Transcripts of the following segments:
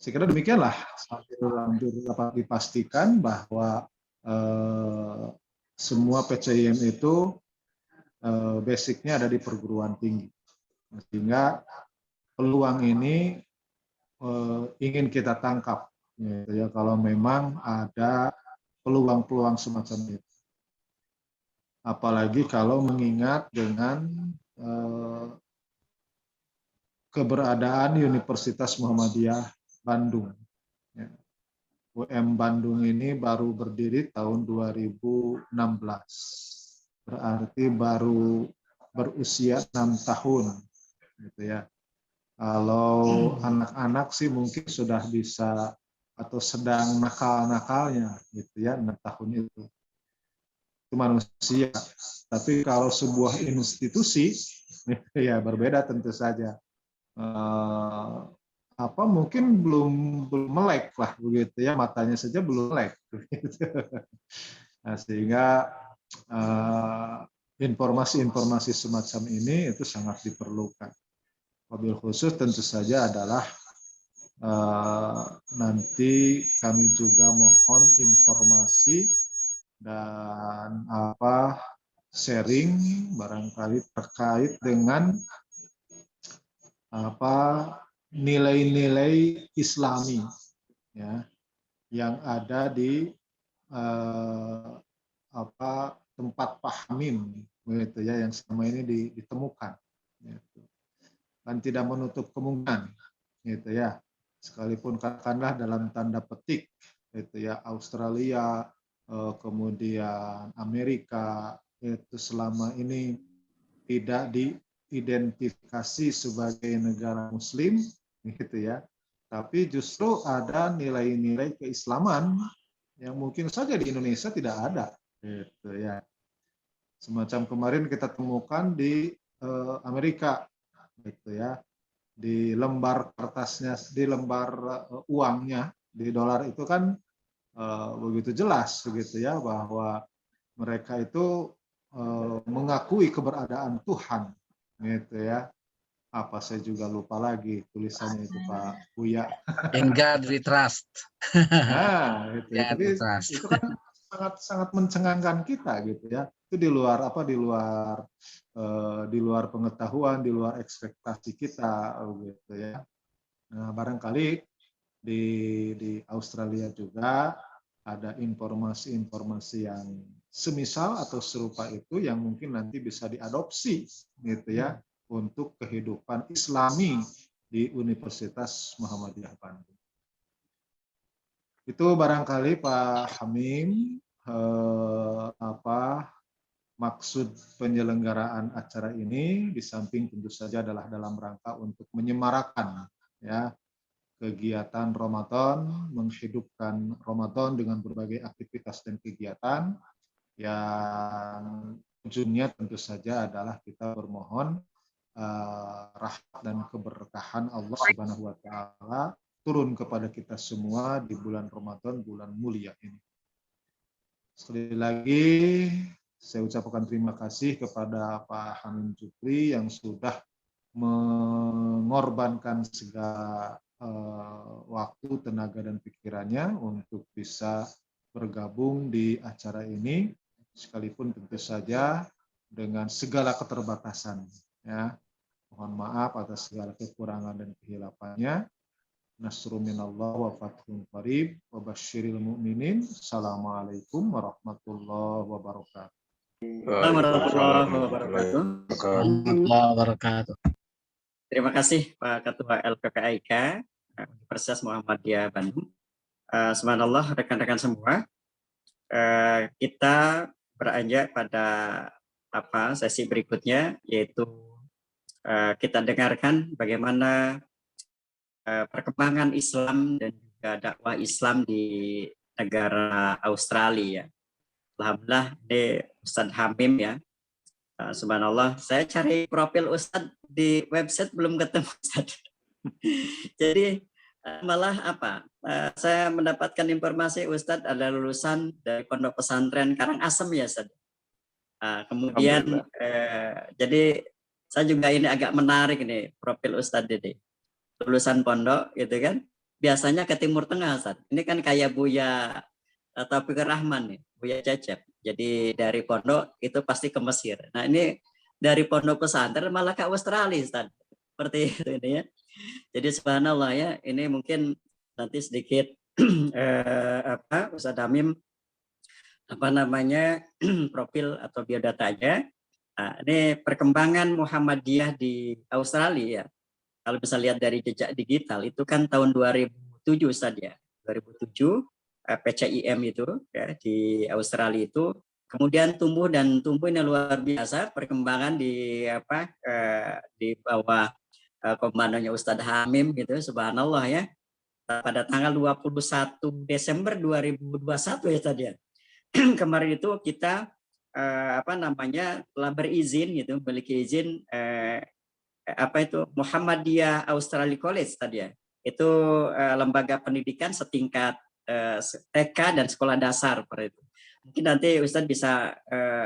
Saya kira demikianlah sambil dapat dipastikan bahwa semua PCIM itu basicnya ada di perguruan tinggi, sehingga peluang ini ingin kita tangkap, gitu ya, kalau memang ada peluang-peluang semacam itu. Apalagi kalau mengingat dengan keberadaan Universitas Muhammadiyah Bandung. UM Bandung ini baru berdiri tahun 2016. Berarti baru berusia 6 tahun. Gitu ya. Kalau anak-anak sih mungkin sudah bisa atau sedang nakal-nakalnya gitu ya, 6 tahun itu. Itu manusia. Tapi kalau sebuah institusi ya berbeda tentu saja. Mungkin belum melek lah begitu ya, matanya saja belum melek begitu. Nah, sehingga informasi-informasi semacam ini itu sangat diperlukan. Wabil khusus tentu saja adalah nanti kami juga mohon informasi dan sharing barangkali terkait dengan nilai-nilai Islami ya yang ada di tempat Pahmim gitu ya, yang selama ini ditemukan gitu. Dan tidak menutup kemungkinan gitu ya, sekalipun katakanlah dalam tanda petik gitu ya, Australia kemudian Amerika itu selama ini tidak diidentifikasi sebagai negara Muslim, gitu ya. Tapi justru ada nilai-nilai keislaman yang mungkin saja di Indonesia tidak ada, gitu ya. Semacam kemarin kita temukan di Amerika, gitu ya. Di lembar kertasnya, di lembar uangnya, di dolar itu kan begitu jelas, begitu ya, bahwa mereka itu mengakui keberadaan Tuhan, gitu ya. Apa saya juga lupa lagi tulisannya itu Pak Buya. In God we trust. Nah, itu. Jadi itu kan sangat mencengangkan kita, gitu ya. Itu di luar pengetahuan, di luar ekspektasi kita, gitu ya. Nah, barangkali di Australia juga ada informasi-informasi yang semisal atau serupa itu yang mungkin nanti bisa diadopsi, gitu ya, untuk kehidupan Islami di Universitas Muhammadiyah Bandung. Itu barangkali Pak Hamim maksud penyelenggaraan acara ini, di samping tentu saja adalah dalam rangka untuk menyemarakan ya kegiatan Ramadan, menghidupkan Ramadan dengan berbagai aktivitas dan kegiatan yang ujungnya tentu saja adalah kita bermohon rahmat dan keberkahan Allah Subhanahu wa taala turun kepada kita semua di bulan Ramadan, bulan mulia ini. Sekali lagi saya ucapkan terima kasih kepada Pak Hamim Jupri yang sudah mengorbankan segala waktu, tenaga, dan pikirannya untuk bisa bergabung di acara ini, sekalipun tentu saja dengan segala keterbatasan. Ya. Mohon maaf atas segala kekurangan dan kehilafannya. Nasrun minallah wa fathun qarib wa basyiril mu'minin. Assalamualaikum warahmatullahi wabarakatuh. Warahmatullahi wabarakatuh. Terima kasih Pak Ketua LPPIK Universitas Muhammadiyah Bandung. Subhanallah, rekan-rekan semua, kita beranjak pada sesi berikutnya, yaitu kita dengarkan bagaimana perkembangan Islam dan juga dakwah Islam di negara Australia. Alhamdulillah, ini Ustadz Hamim ya. Subhanallah, saya cari profil Ustadz di website belum ketemu Ustadz. Jadi malah saya mendapatkan informasi Ustadz ada lulusan dari Pondok Pesantren Karangasem ya Ustadz. Kemudian jadi saya juga ini agak menarik nih profil Ustadz ini. Lulusan pondok gitu kan, biasanya ke Timur Tengah, Ustaz. Ini kan kayak Buya Taufikur Rahman nih, Buya Cecep. Jadi dari pondok itu pasti ke Mesir. Nah ini dari pondok pesantren malah ke Australia, Ustaz. Seperti itu ini ya. Jadi subhanallah ya, ini mungkin nanti sedikit Ustaz Hamim profil atau biodatanya. Nah, ini perkembangan Muhammadiyah di Australia ya. Kalau bisa lihat dari jejak digital itu kan tahun 2007 saja. 2007 PCIM itu ya di Australia itu kemudian tumbuh ini luar biasa perkembangan di di bawah komandonya Ustadz Hamim gitu, subhanallah ya. Pada tanggal 21 Desember 2021 ya tadi ya. Kemarin itu kita telah berizin gitu, memiliki izin Muhammadiyah Australia College tadi ya. Itu lembaga pendidikan setingkat TK dan sekolah dasar seperti itu. Mungkin nanti Ustadz bisa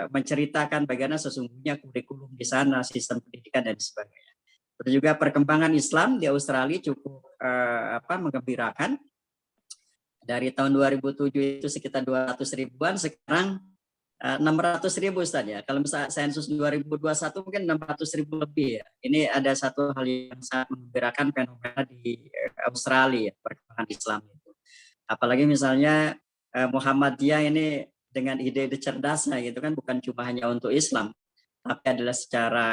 menceritakan bagaimana sesungguhnya kurikulum di sana, sistem pendidikan dan sebagainya. Terus juga perkembangan Islam di Australia cukup menggembirakan. Dari tahun 2007 itu sekitar 200 ribuan, sekarang 600.000 Ustaz ya. Kalau misalnya sensus 2021 mungkin 600.000 lebih ya. Ini ada satu hal yang sangat menggembirakan fenomena di Australia ya, perkembangan Islam itu. Apalagi misalnya Muhammadiyah ini dengan ide-ide cerdasnya gitu kan, bukan cuma hanya untuk Islam, tapi adalah secara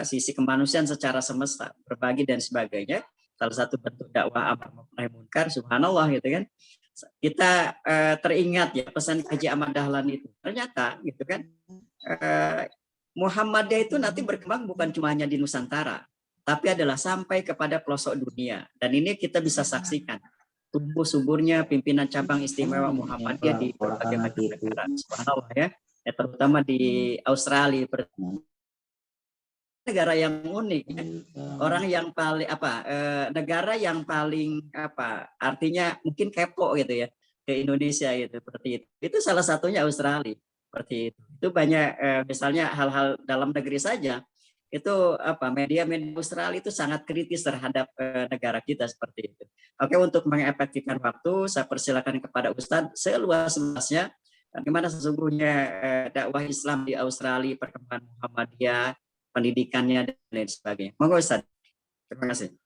sisi kemanusiaan secara semesta, berbagi dan sebagainya. Salah satu bentuk dakwah amar ma'ruf nahi munkar, subhanallah gitu kan. Kita teringat ya pesan Haji Ahmad Dahlan itu. Ternyata gitu kan Muhammadiyah itu nanti berkembang bukan cuma hanya di Nusantara, tapi adalah sampai kepada pelosok dunia. Dan ini kita bisa saksikan tumbuh suburnya pimpinan cabang istimewa Muhammadiyah di berbagai macam negara. Subhanallah ya. Terutama di Australia, negara yang unik, orang yang paling negara yang paling artinya mungkin kepo gitu ya ke Indonesia gitu, seperti itu salah satunya Australia seperti itu. Itu banyak misalnya hal-hal dalam negeri saja itu media Australia itu sangat kritis terhadap negara kita seperti itu. Oke, untuk mengefektifkan waktu saya persilakan kepada Ustadz seluas-luasnya bagaimana sesungguhnya dakwah Islam di Australia, perkembangan Muhammadiyah, pendidikannya dan lain sebagainya. Monggo Ustaz. Terima kasih.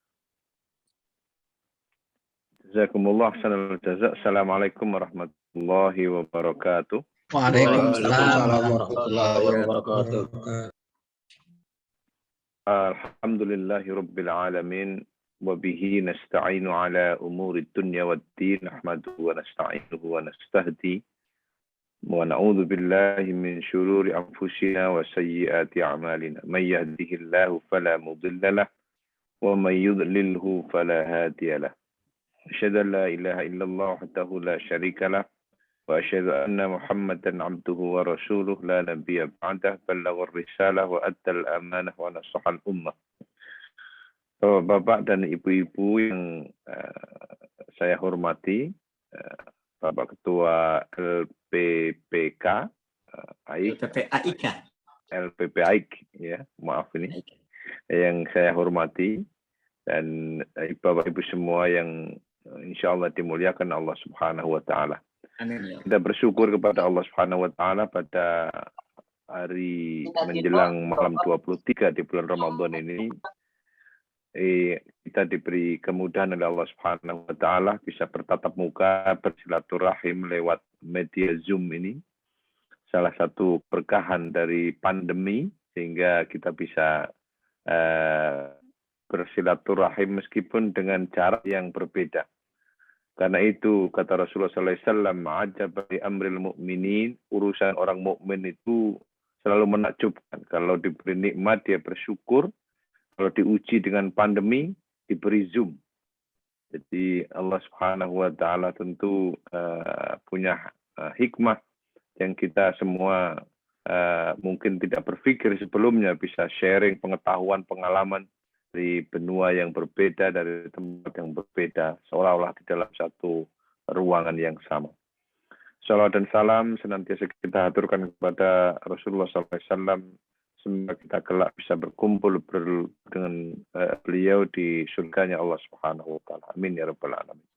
Jazakumullah khairal jazak. Assalamualaikum warahmatullahi wabarakatuh. Waalaikumsalam warahmatullahi wabarakatuh. Alhamdulillahi rabbil alamin wa bihi nasta'inu ala umuri dunya waddin nahmaduhu wa nasta'inuhu wa nastahdi wa na'udzu billahi min syururi anfusina wa sayyiati a'malina may yahdihillahu fala mudilla lahu wa may yudlilhu fala hadiya lahu. Asyhadu an la ilaha illallah wahdahu la syarika lahu wa asyhadu anna Muhammadan abduhu wa rasuluh la nabiyya ba'dah ballagha ar-risalah wa adda al-amanah wa nasaha al-ummah. Bapak dan ibu-ibu yang saya hormati, Bapak Ketua LPPK, LPPAIK, ya, maaf ini, yang saya hormati, dan Bapak Ibu semua yang insya Allah dimuliakan Allah Subhanahu Wa Taala. Kita bersyukur kepada Allah Subhanahu Wa Taala pada hari menjelang malam 23 di bulan Ramadan ini. Kita diberi kemudahan oleh Allah Subhanahu Wa Taala bisa bertatap muka, bersilaturahim lewat media Zoom ini. Salah satu berkahan dari pandemi sehingga kita bisa bersilaturahim meskipun dengan cara yang berbeda. Karena itu kata Rasulullah SAW, "Ajab li amril mu'minin", urusan orang mukmin itu selalu menakjubkan. Kalau diberi nikmat dia bersyukur. Kalau diuji dengan pandemi, diberi Zoom. Jadi Allah Subhanahu Wa Taala tentu punya hikmah yang kita semua mungkin tidak berpikir sebelumnya bisa sharing pengetahuan, pengalaman dari benua yang berbeda, dari tempat yang berbeda, seolah-olah di dalam satu ruangan yang sama. Salawat dan salam senantiasa kita aturkan kepada Rasulullah SAW, Semoga kita kelak bisa berkumpul dengan beliau di surganya Allah Subhanahu wa taala. Amin ya rabbal alamin.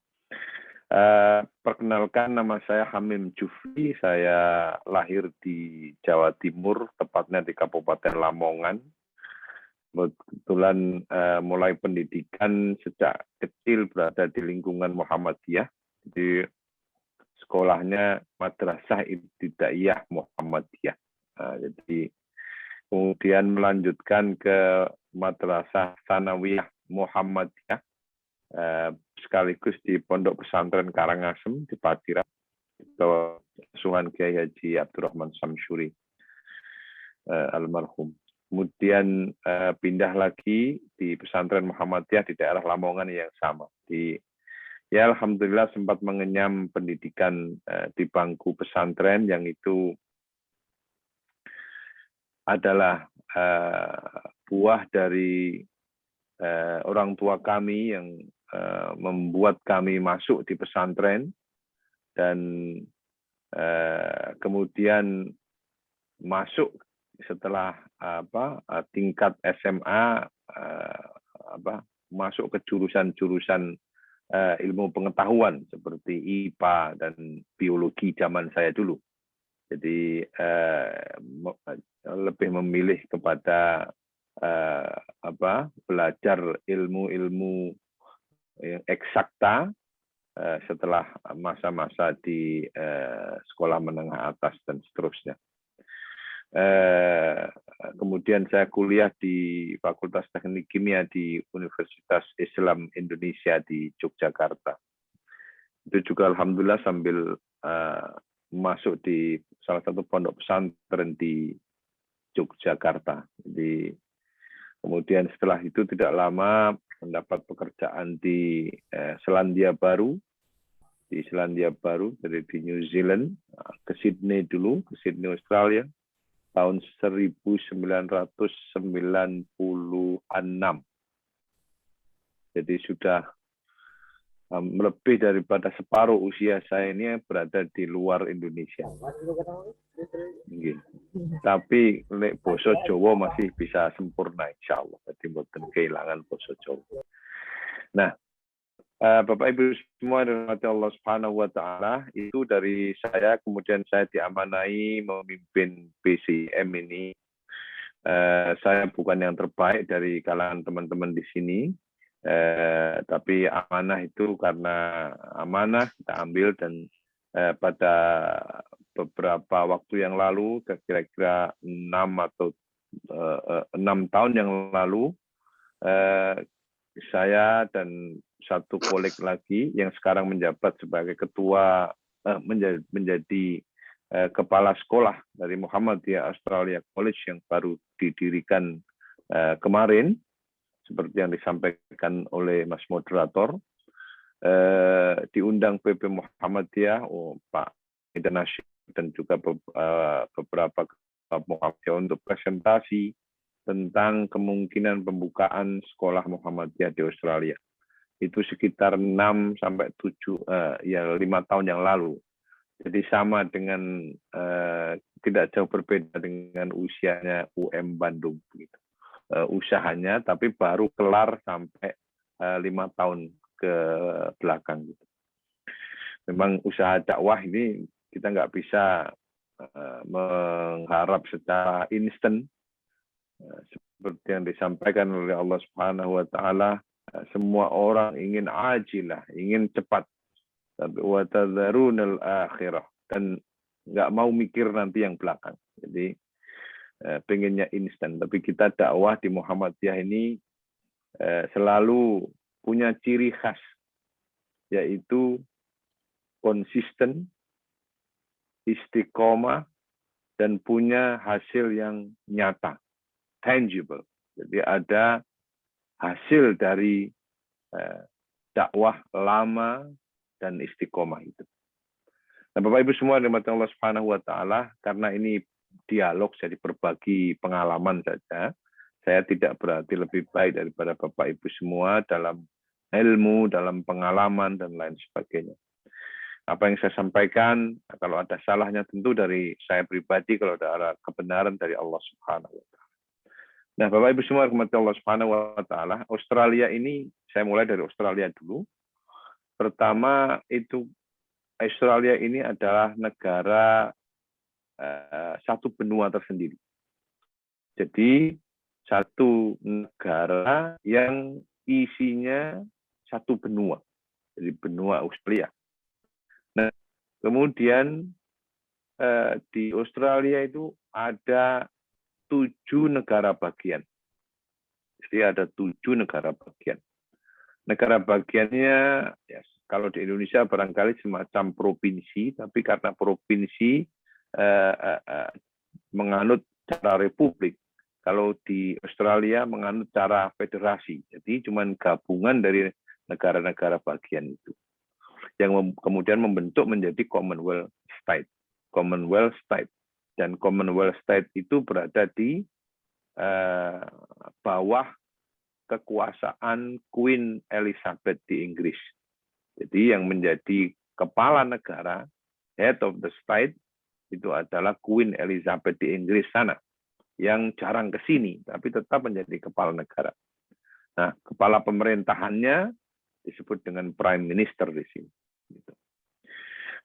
Perkenalkan, nama saya Hamim Jufri. Saya lahir di Jawa Timur, tepatnya di Kabupaten Lamongan. Kebetulan mulai pendidikan sejak kecil berada di lingkungan Muhammadiyah. Di sekolahnya Madrasah Ibtidaiyah Muhammadiyah. Jadi kemudian melanjutkan ke Madrasah Tsanawiyah Muhammadiyah, sekaligus di Pondok Pesantren Karangasem di Patiran, asuhan Kiai Haji Abdurrahman Samsuri almarhum. Kemudian pindah lagi di Pesantren Muhammadiyah di daerah Lamongan yang sama. Ya alhamdulillah sempat mengenyam pendidikan di bangku pesantren, yang itu adalah buah dari orang tua kami yang membuat kami masuk di pesantren, dan kemudian masuk setelah tingkat SMA, masuk ke jurusan-jurusan ilmu pengetahuan seperti IPA dan biologi zaman saya dulu. Jadi lebih memilih kepada belajar ilmu-ilmu eksakta setelah masa-masa di sekolah menengah atas dan seterusnya. Kemudian saya kuliah di Fakultas Teknik Kimia di Universitas Islam Indonesia di Yogyakarta. Itu juga alhamdulillah sambil masuk di salah satu pondok pesantren di Yogyakarta. Jadi kemudian setelah itu tidak lama mendapat pekerjaan di Selandia Baru, dari di New Zealand ke Sydney dulu, ke Sydney Australia tahun 1996. Jadi sudah lebih daripada separuh usia saya ini berada di luar Indonesia. Tapi lek basa Jawa masih bisa sempurna insyaallah. Jadi mboten kehilangan basa Jawa. Nah, Bapak Ibu semua dirahmati Allah Subhanahu wa taala, itu dari saya. Kemudian saya diamanai memimpin BCM ini. Saya bukan yang terbaik dari kalangan teman-teman di sini. Tapi amanah itu karena amanah kita ambil, dan pada beberapa waktu yang lalu, kira-kira 6 tahun yang lalu, saya dan satu koleg lagi yang sekarang menjabat sebagai ketua, menjadi kepala sekolah dari Muhammadiyah Australia College yang baru didirikan kemarin, seperti yang disampaikan oleh Mas Moderator, diundang PP Muhammadiyah, Pak Internasional, dan juga beberapa Muhammadiyah untuk presentasi tentang kemungkinan pembukaan sekolah Muhammadiyah di Australia. Itu sekitar 6 sampai 5 tahun yang lalu. Jadi sama dengan tidak jauh berbeda dengan usianya UM Bandung begitu. Usahanya, tapi baru kelar sampai 5 tahun ke belakang gitu. Memang usaha dakwah ini kita nggak bisa mengharap secara instan, seperti yang disampaikan oleh Allah Subhanahu wa taala, semua orang ingin ajilah, ingin cepat, tapi wa tadharunal akhirah, dan nggak mau mikir nanti yang belakang. Jadi pengennya instan, tapi kita dakwah di Muhammadiyah ini selalu punya ciri khas, yaitu konsisten, istiqomah, dan punya hasil yang nyata, tangible. Jadi ada hasil dari dakwah lama dan istiqomah itu. Nah, Bapak Ibu semua dirahmati Allah Subhanahu wa taala, karena ini dialog, jadi berbagi pengalaman saja. Saya tidak berarti lebih baik daripada Bapak Ibu semua dalam ilmu, dalam pengalaman, dan lain sebagainya. Apa yang saya sampaikan, kalau ada salahnya tentu dari saya pribadi, kalau ada kebenaran dari Allah Subhanahu wa taala. Nah, Bapak Ibu semua rahmati Allah Subhanahu wa taala, Australia ini saya mulai dari Australia dulu. Pertama itu Australia ini adalah negara satu benua tersendiri. Jadi satu negara yang isinya satu benua, jadi benua Australia. Nah, kemudian di Australia itu ada 7 negara bagian. Jadi ada 7 negara bagian. Negara bagiannya, ya, kalau di Indonesia barangkali semacam provinsi, tapi karena provinsi menganut cara republik. Kalau di Australia menganut cara federasi. Jadi cuma gabungan dari negara-negara bagian itu. Yang kemudian membentuk menjadi Commonwealth State. Commonwealth State. Dan Commonwealth State itu berada di bawah kekuasaan Queen Elizabeth di Inggris. Jadi yang menjadi kepala negara, head of the state, itu adalah Queen Elizabeth di Inggris sana, yang jarang ke sini, tapi tetap menjadi kepala negara. Nah, kepala pemerintahannya disebut dengan Prime Minister di sini.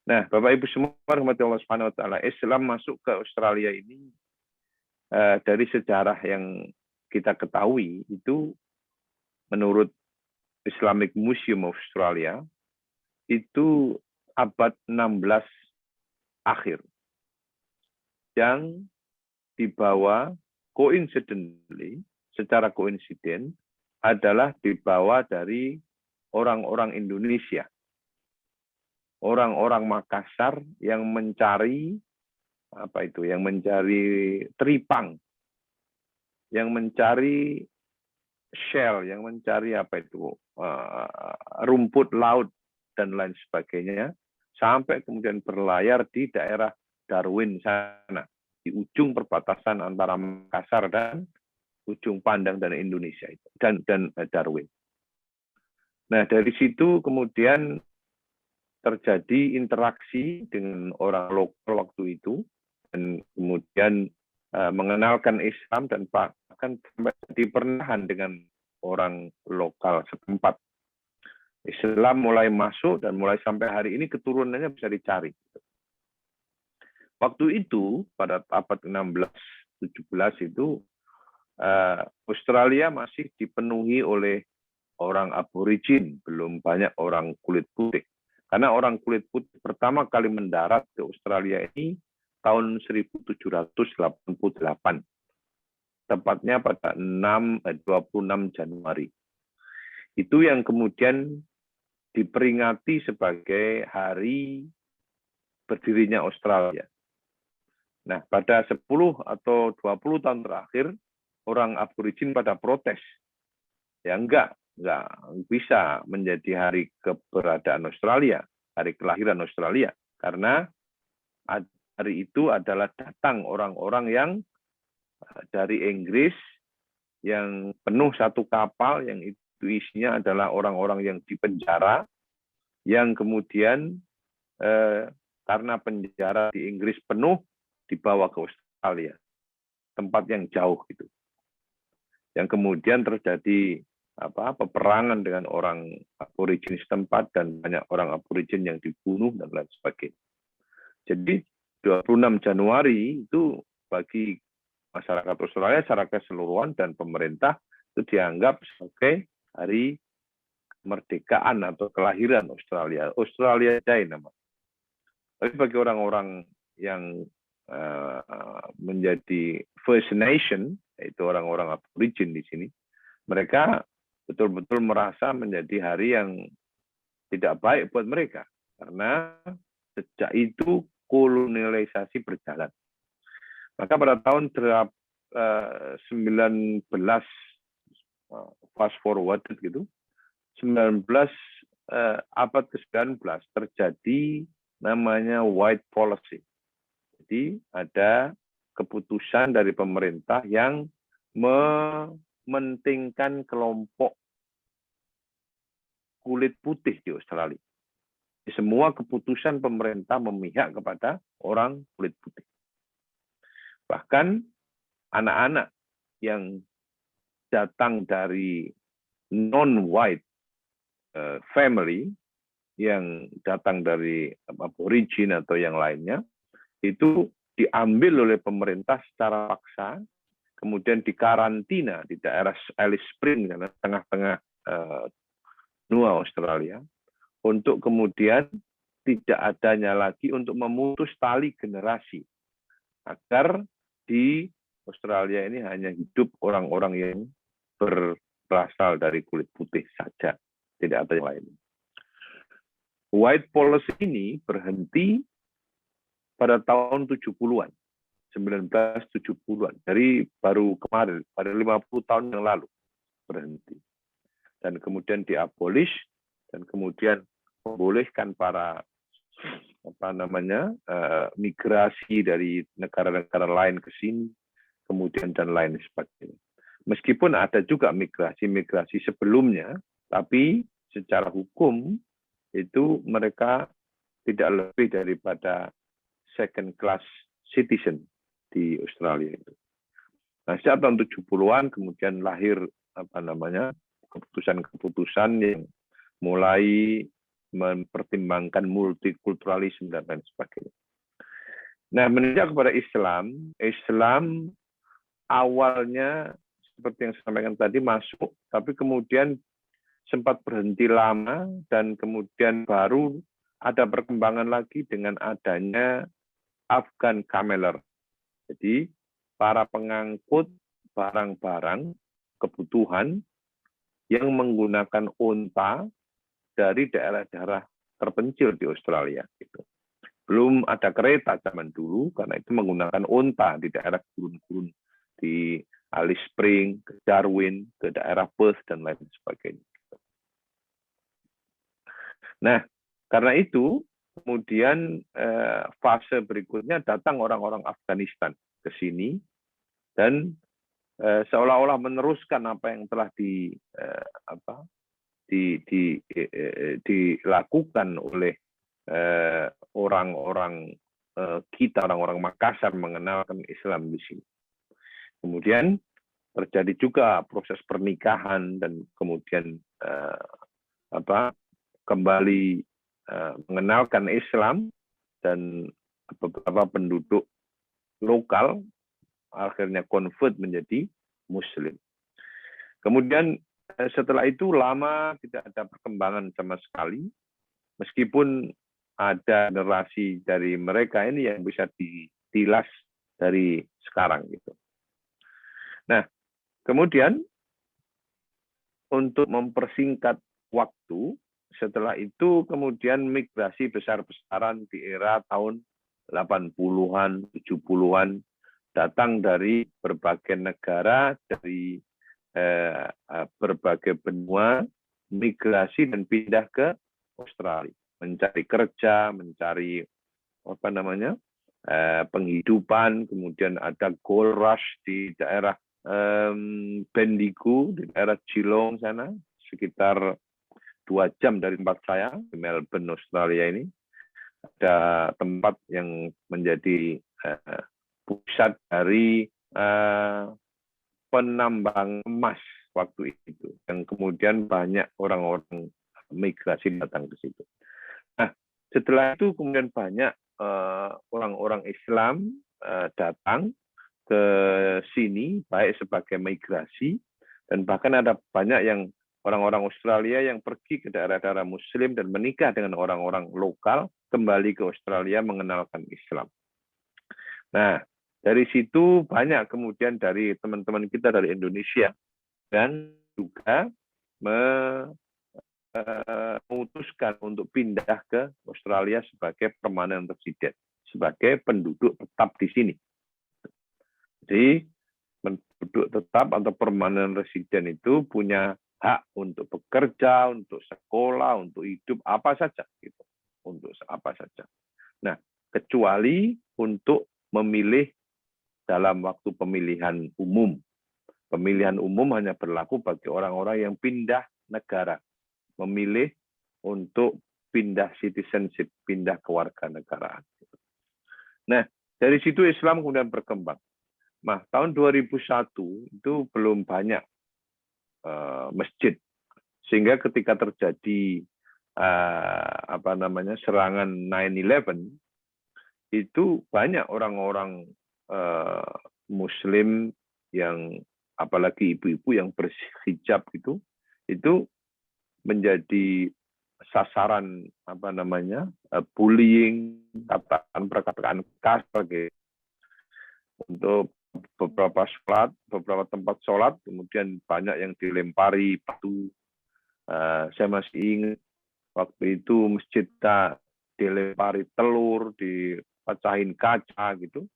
Nah, Bapak Ibu semua, rahmati Allah Subhanahu wa taala, Islam masuk ke Australia ini dari sejarah yang kita ketahui itu menurut Islamic Museum of Australia itu abad 16 akhir yang dibawa coincidentally, secara koinsiden adalah dibawa dari orang-orang Indonesia. Orang-orang Makassar yang mencari yang mencari teripang, yang mencari shell, yang mencari rumput laut dan lain sebagainya, sampai kemudian berlayar di daerah Darwin sana, di ujung perbatasan antara Makassar dan ujung Pandang dan Indonesia itu, dan Darwin. Nah, dari situ kemudian terjadi interaksi dengan orang lokal waktu itu, dan kemudian mengenalkan Islam dan bahkan terjadi pernikahan dengan orang lokal setempat. Islam mulai masuk dan mulai sampai hari ini keturunannya bisa dicari. Waktu itu pada abad 16-17 itu Australia masih dipenuhi oleh orang aborigin, belum banyak orang kulit putih. Karena orang kulit putih pertama kali mendarat ke Australia ini tahun 1788. Tepatnya pada 26 Januari. Itu yang kemudian diperingati sebagai hari berdirinya Australia. Nah, pada 10 atau 20 tahun terakhir, orang aborigin pada protes. Ya enggak bisa menjadi hari keberadaan Australia, hari kelahiran Australia. Karena hari itu adalah datang orang-orang yang dari Inggris yang penuh satu kapal, yang itu isinya adalah orang-orang yang dipenjara, yang kemudian karena penjara di Inggris penuh, dibawa ke Australia, tempat yang jauh gitu. Yang kemudian terjadi peperangan dengan orang aborigin setempat dan banyak orang aborigin yang dibunuh dan lain sebagainya. Jadi 26 Januari itu bagi masyarakat Australia secara keseluruhan dan pemerintah itu dianggap sebagai hari kemerdekaan atau kelahiran Australia. Australia Day namanya. Tapi bagi orang-orang yang menjadi First Nation, yaitu orang-orang aborigin di sini, mereka betul-betul merasa menjadi hari yang tidak baik buat mereka. Karena sejak itu kolonialisasi berjalan. Maka pada tahun 19 fast forward gitu, 19 abad ke-19 terjadi namanya white policy. Jadi ada keputusan dari pemerintah yang mementingkan kelompok kulit putih di Australia. Semua keputusan pemerintah memihak kepada orang kulit putih. Bahkan anak-anak yang datang dari non-white family, yang datang dari aborigin atau yang lainnya, itu diambil oleh pemerintah secara paksa, kemudian dikarantina di daerah Alice Springs, tengah-tengah benua Australia, untuk kemudian tidak adanya lagi untuk memutus tali generasi, agar di Australia ini hanya hidup orang-orang yang berasal dari kulit putih saja, tidak ada yang lain. White policy ini berhenti pada tahun 70-an, 1970-an, dari baru kemarin, pada 50 tahun yang lalu berhenti. Dan kemudian diabolish, dan kemudian membolehkan para migrasi dari negara-negara lain ke sini, kemudian dan lain sebagainya. Meskipun ada juga migrasi-migrasi sebelumnya, tapi secara hukum itu mereka tidak lebih daripada second class citizen di Australia itu. Nah, sejak tahun 70-an kemudian lahir keputusan-keputusan yang mulai mempertimbangkan multikulturalisme dan lain sebagainya. Nah, meninjak kepada Islam awalnya seperti yang saya sampaikan tadi masuk, tapi kemudian sempat berhenti lama, dan kemudian baru ada perkembangan lagi dengan adanya Afghan Cameler. Jadi para pengangkut barang-barang kebutuhan yang menggunakan unta dari daerah-daerah terpencil di Australia. Gitu. Belum ada kereta zaman dulu, karena itu menggunakan unta di daerah gurun-gurun di Alice Springs, ke Darwin, ke daerah Perth, dan lain sebagainya. Nah, karena itu kemudian fase berikutnya datang orang-orang Afghanistan ke sini, dan seolah-olah meneruskan apa yang telah dilakukan oleh orang-orang kita, orang-orang Makassar, mengenalkan Islam di sini. Kemudian terjadi juga proses pernikahan, dan kemudian kembali mengenalkan Islam, dan beberapa penduduk lokal akhirnya convert menjadi Muslim. Kemudian setelah itu lama tidak ada perkembangan sama sekali, meskipun ada generasi dari mereka ini yang bisa ditilas dari sekarang gitu. Nah, kemudian untuk mempersingkat waktu, setelah itu kemudian migrasi besar-besaran di era tahun 80-an, 70-an, datang dari berbagai negara, dari berbagai benua, migrasi dan pindah ke Australia, mencari kerja, mencari penghidupan. Kemudian ada gold rush di daerah Bendigo, di daerah Geelong sana, sekitar 2 jam dari tempat saya di Melbourne, Australia ini. Ada tempat yang menjadi pusat dari penambang emas waktu itu, yang kemudian banyak orang-orang migrasi datang ke situ. Nah, setelah itu kemudian banyak orang-orang Islam datang ke sini, baik sebagai migrasi, dan bahkan ada banyak yang orang-orang Australia yang pergi ke daerah-daerah Muslim dan menikah dengan orang-orang lokal, kembali ke Australia mengenalkan Islam. Nah, dari situ banyak kemudian dari teman-teman kita dari Indonesia dan juga memutuskan untuk pindah ke Australia sebagai permanent resident, sebagai penduduk tetap di sini. Jadi penduduk tetap atau permanent resident itu punya hak untuk bekerja, untuk sekolah, untuk hidup apa saja, gitu, untuk apa saja. Nah, kecuali untuk memilih dalam waktu pemilihan umum. Pemilihan umum hanya berlaku bagi orang-orang yang pindah negara, memilih untuk pindah citizenship, pindah kewarganegaraan. Nah, dari situ Islam kemudian berkembang. Nah, tahun 2001 itu belum banyak masjid, sehingga ketika terjadi serangan 9/11 itu banyak orang-orang Muslim yang apalagi ibu-ibu yang berhijab itu menjadi sasaran bullying, perkataan kasar untuk beberapa tempat sholat, kemudian banyak yang dilempari batu. Saya masih ingat waktu itu masjid dilempari telur, dipecahin kaca gitu.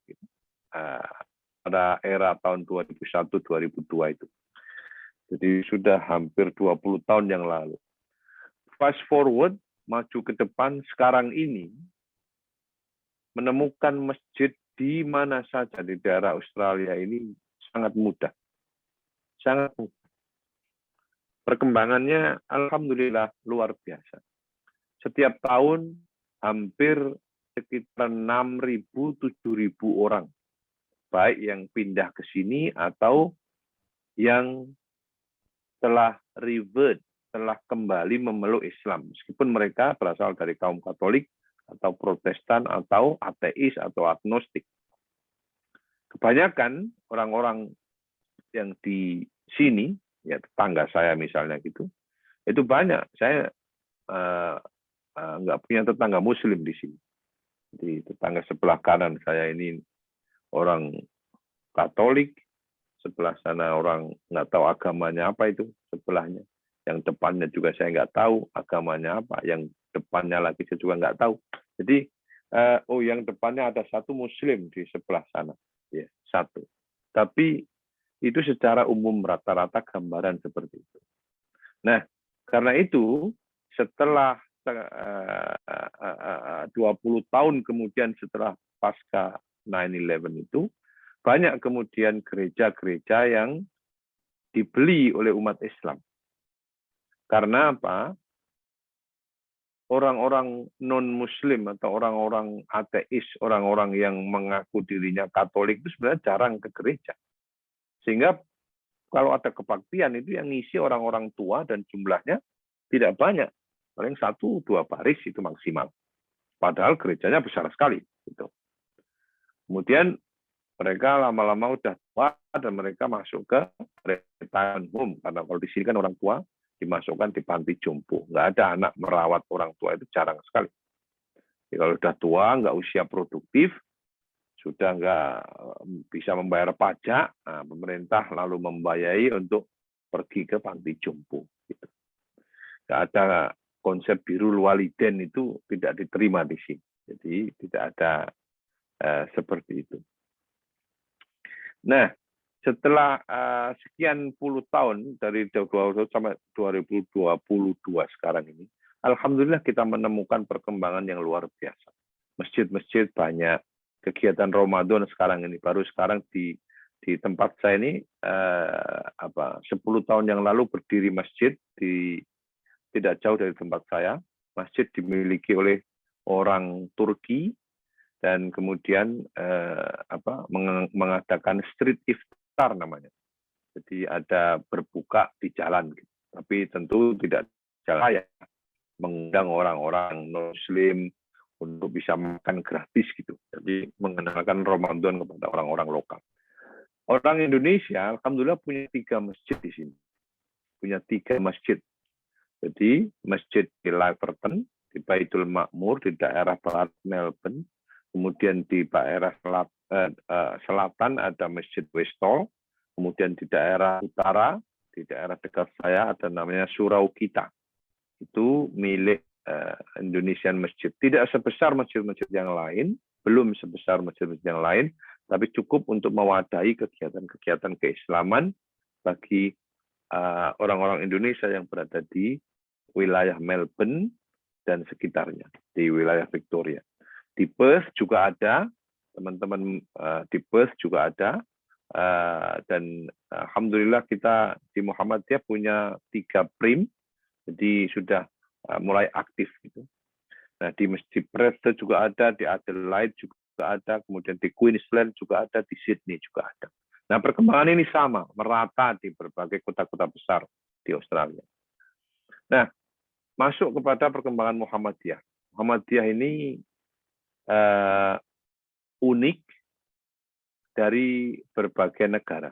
Pada era tahun 2001-2002 itu. Jadi sudah hampir 20 tahun yang lalu. Fast forward, maju ke depan, sekarang ini menemukan masjid di mana saja di daerah Australia ini sangat mudah. Sangat mudah. Perkembangannya alhamdulillah luar biasa. Setiap tahun hampir sekitar 6.000-7.000 orang, baik yang pindah ke sini atau yang telah revert, telah kembali memeluk Islam, meskipun mereka berasal dari kaum Katolik atau Protestan atau ateis atau agnostik. Kebanyakan orang-orang yang di sini, ya tetangga saya misalnya gitu, itu banyak. Saya nggak punya tetangga Muslim di sini. Di tetangga sebelah kanan saya ini orang Katolik, sebelah sana orang nggak tahu agamanya apa itu sebelahnya. Yang depannya juga saya nggak tahu agamanya apa. Yang depannya lagi saya juga nggak tahu. Jadi, yang depannya ada satu Muslim di sebelah sana, ya satu. Tapi itu secara umum rata-rata gambaran seperti itu. Nah, karena itu setelah 20 tahun kemudian setelah pasca 9/11 itu, banyak kemudian gereja-gereja yang dibeli oleh umat Islam. Karena apa? Orang-orang non-Muslim atau orang-orang ateis, orang-orang yang mengaku dirinya Katolik itu sebenarnya jarang ke gereja. Sehingga kalau ada kebaktian itu yang ngisi orang-orang tua dan jumlahnya tidak banyak. Paling 1-2 baris itu maksimal. Padahal gerejanya besar sekali. Gitu. Kemudian mereka lama-lama udah tua dan mereka masuk ke retirement home. Karena kalau di sini kan orang tua dimasukkan di panti jompo. Nggak ada anak merawat orang tua, itu jarang sekali. Jadi kalau udah tua, nggak usia produktif, sudah nggak bisa membayar pajak, nah, pemerintah lalu membiayai untuk pergi ke panti jompo. Gitu. Nggak ada konsep birrul waliden itu tidak diterima di sini. Jadi tidak ada seperti itu. Nah, setelah sekian puluh tahun dari 2020 sampai 2022 sekarang ini, alhamdulillah kita menemukan perkembangan yang luar biasa. Masjid-masjid banyak, kegiatan Ramadan sekarang ini, baru sekarang di tempat saya ini 10 tahun yang lalu berdiri masjid tidak jauh dari tempat saya. Masjid dimiliki oleh orang Turki dan kemudian mengadakan street iftar namanya. Jadi ada berbuka di jalan, gitu. Tapi tentu tidak jalan raya, mengundang orang-orang Muslim untuk bisa makan gratis gitu. Jadi mengenalkan Ramadan kepada orang-orang lokal. Orang Indonesia, alhamdulillah punya 3 masjid di sini. Punya 3 masjid. Jadi masjid di Laverton, di Baitul Makmur, di daerah barat Melbourne. Kemudian di daerah selatan ada Masjid Westall. Kemudian di daerah utara, di daerah dekat saya ada namanya Surau Kita. Itu milik Indonesian Masjid. Tidak sebesar masjid-masjid yang lain, belum sebesar masjid-masjid yang lain, tapi cukup untuk mewadahi kegiatan-kegiatan keislaman bagi orang-orang Indonesia yang berada di wilayah Melbourne dan sekitarnya, di wilayah Victoria. Di Perth juga ada, teman-teman di Perth juga ada, dan alhamdulillah kita di Muhammadiyah punya 3 prim, jadi sudah mulai aktif gitu. Nah, di Masjid Perth juga ada, di Adelaide juga ada, kemudian di Queensland juga ada, di Sydney juga ada. Nah, perkembangan ini sama, merata di berbagai kota-kota besar di Australia. Nah, masuk kepada perkembangan Muhammadiyah. Muhammadiyah ini unik dari berbagai negara.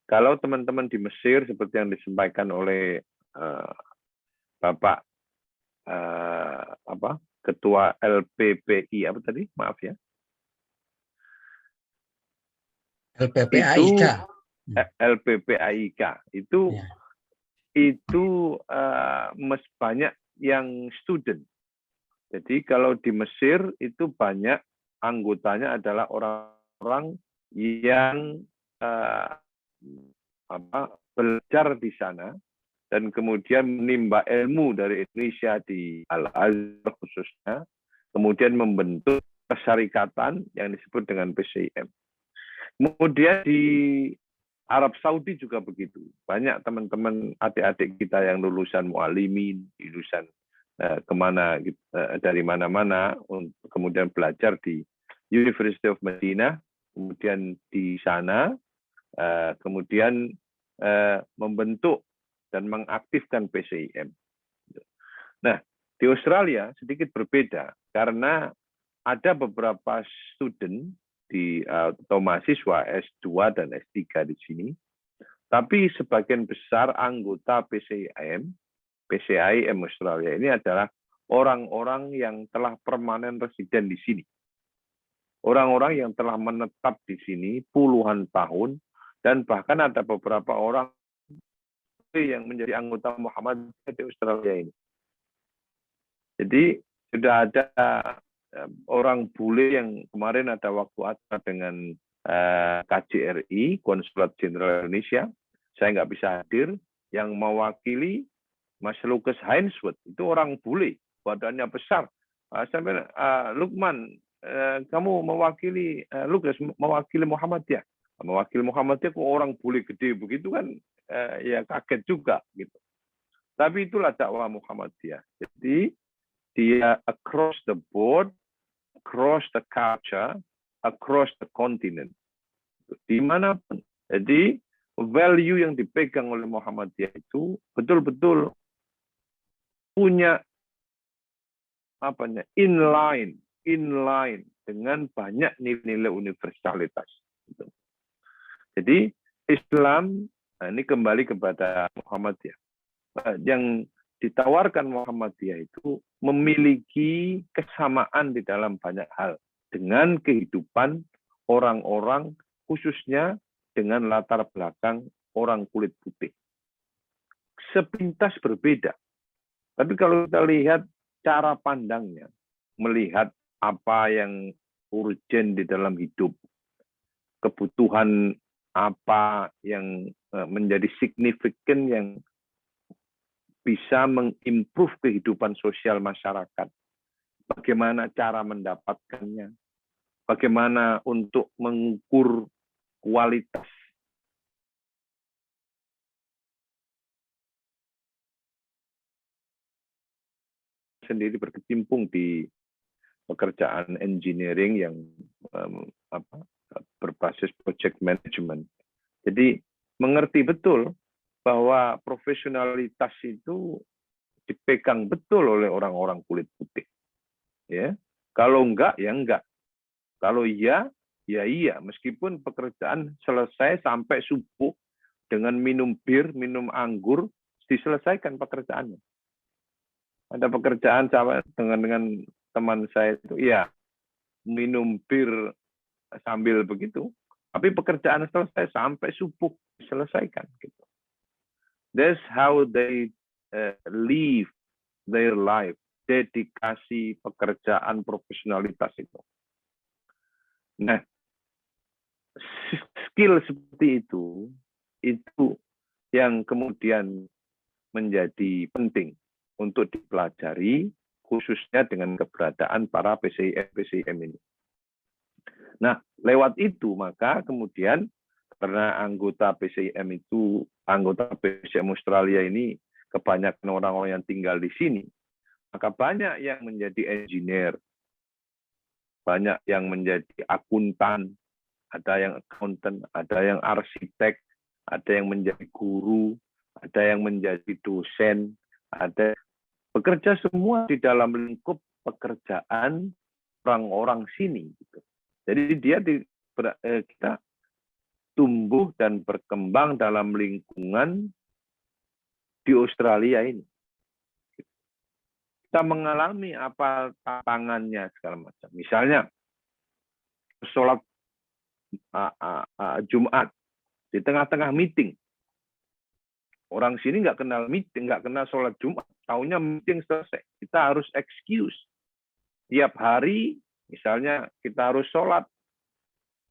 Kalau teman-teman di Mesir, seperti yang disampaikan oleh Bapak Ketua LPPI, apa tadi? Maaf ya. LPPAIK. LPPAIK itu Ya. banyak yang student. Jadi kalau di Mesir itu banyak anggotanya adalah orang-orang yang belajar di sana dan kemudian menimba ilmu dari Indonesia di Al-Azhar khususnya, kemudian membentuk persyarikatan yang disebut dengan PCIM. Kemudian di Arab Saudi juga begitu. Banyak teman-teman adik-adik kita yang lulusan mu'alimin, lulusan dari mana-mana, kemudian belajar di University of Medina, kemudian di sana, kemudian membentuk dan mengaktifkan PCIM. Nah, di Australia sedikit berbeda karena ada beberapa student atau mahasiswa S2 dan S3 di sini, tapi sebagian besar anggota PCIM Australia ini adalah orang-orang yang telah permanen residen di sini. Orang-orang yang telah menetap di sini puluhan tahun, dan bahkan ada beberapa orang yang menjadi anggota Muhammadiyah di Australia ini. Jadi sudah ada orang bule yang kemarin ada waktu acara dengan KJRI, Konsulat Jenderal Indonesia, saya nggak bisa hadir, yang mewakili Mas Lucas Hainsworth, itu orang bule, badannya besar. Sampai Lukman, kamu mewakili Lucas, mewakili Muhammadiyah. Mewakili Muhammadiyah, kok orang bule gede begitu kan, ya kaget juga gitu. Tapi itulah dakwah Muhammadiyah. Jadi dia across the board, across the culture, across the continent. Dimanapun. Jadi value yang dipegang oleh Muhammadiyah itu betul-betul punya inline dengan banyak nilai-nilai universalitas. Jadi Islam, ini kembali kepada Muhammadiyah. Yang ditawarkan Muhammadiyah itu memiliki kesamaan di dalam banyak hal dengan kehidupan orang-orang, khususnya dengan latar belakang orang kulit putih. Sepintas berbeda. Tapi kalau kita lihat cara pandangnya, melihat apa yang urgen di dalam hidup, kebutuhan apa yang menjadi signifikan yang bisa mengimprove kehidupan sosial masyarakat. Bagaimana cara mendapatkannya? Bagaimana untuk mengukur kualitas sendiri berkecimpung di pekerjaan engineering yang berbasis project management. Jadi mengerti betul bahwa profesionalitas itu dipegang betul oleh orang-orang kulit putih. Ya, kalau enggak, ya enggak. Kalau iya, ya iya. Meskipun pekerjaan selesai sampai subuh dengan minum bir, minum anggur, diselesaikan pekerjaannya. Ada pekerjaan sama dengan teman saya itu, ya minum bir sambil begitu, tapi pekerjaan selesai sampai subuh diselesaikan. Gitu. That's how they live their life. Dedikasi, pekerjaan, profesionalitas itu. Nah, skill seperti itu yang kemudian menjadi penting untuk dipelajari, khususnya dengan keberadaan para PCIM ini. Nah, lewat itu maka kemudian karena anggota PCIM Australia ini kebanyakan orang-orang yang tinggal di sini, maka banyak yang menjadi engineer, banyak yang menjadi akuntan, ada yang accountant, ada yang arsitek, ada yang menjadi guru, ada yang menjadi dosen, ada bekerja semua di dalam lingkup pekerjaan orang-orang sini. Gitu. Jadi kita tumbuh dan berkembang dalam lingkungan di Australia ini. Kita mengalami apa tantangannya segala macam. Misalnya sholat Jumat di tengah-tengah meeting. Orang sini nggak kenal meeting, nggak kenal sholat Jumat. Taunya meeting selesai. Kita harus excuse. Tiap hari, misalnya kita harus sholat.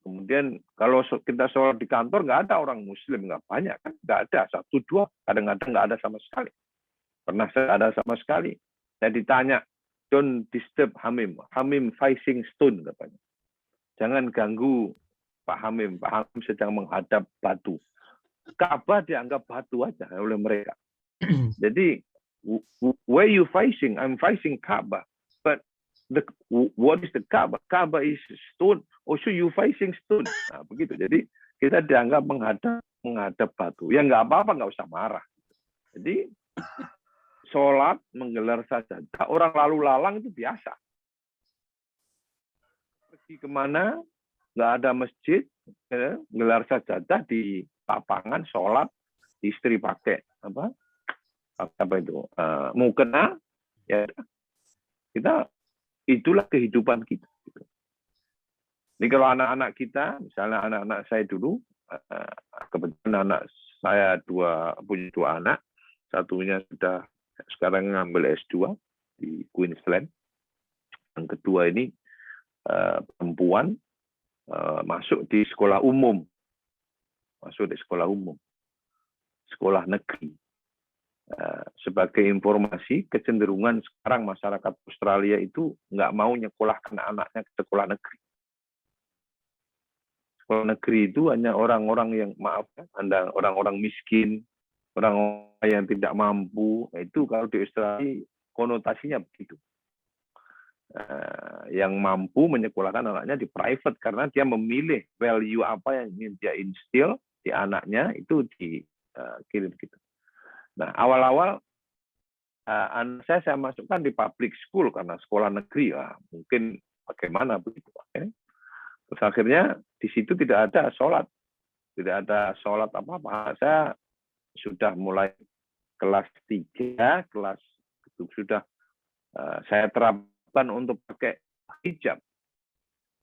Kemudian kalau kita sholat di kantor, nggak ada orang Muslim, nggak banyak kan, nggak ada, 1-2, kadang-kadang nggak ada sama sekali. Pernah saya ada sama sekali. Saya ditanya, don't disturb Hamim. Hamim facing stone, katanya. Jangan ganggu Pak Hamim. Pak Hamim sedang menghadap batu. Ka'bah dianggap batu aja oleh mereka. Jadi, where you facing? I'm facing Ka'bah. But what is the Ka'bah? Ka'bah is stone. Oh, so you facing stone. Nah, begitu. Jadi, kita dianggap menghadap batu. Ya nggak apa-apa, nggak usah marah. Jadi, sholat, menggelar sajadah, orang lalu lalang itu biasa. Pergi kemana, nggak ada masjid, gelar sajadah di lapangan, sholat, istri pakai apa itu, mukena, ya kita itulah kehidupan kita. Ini kalau anak-anak kita, misalnya anak-anak saya dulu, kebetulan anak saya punya 2 anak, satunya sudah sekarang ngambil S2 di Queensland. Yang kedua ini perempuan masuk di sekolah umum. Sekolah negeri. Sebagai informasi, kecenderungan sekarang masyarakat Australia itu nggak mau nyekolahkan anaknya ke sekolah negeri. Sekolah negeri itu hanya orang-orang yang, orang-orang miskin, orang yang tidak mampu. Itu kalau di Australia konotasinya begitu. Yang mampu menyekolahkan anaknya di private karena dia memilih value apa yang ingin dia instill di anaknya, itu dikirim gitu. Nah, awal-awal anak saya masukkan di public school karena sekolah negeri, mungkin bagaimana begitu. Terus akhirnya di situ tidak ada sholat apa-apa. Saya sudah mulai kelas 3, kelas itu sudah saya terapkan untuk pakai hijab.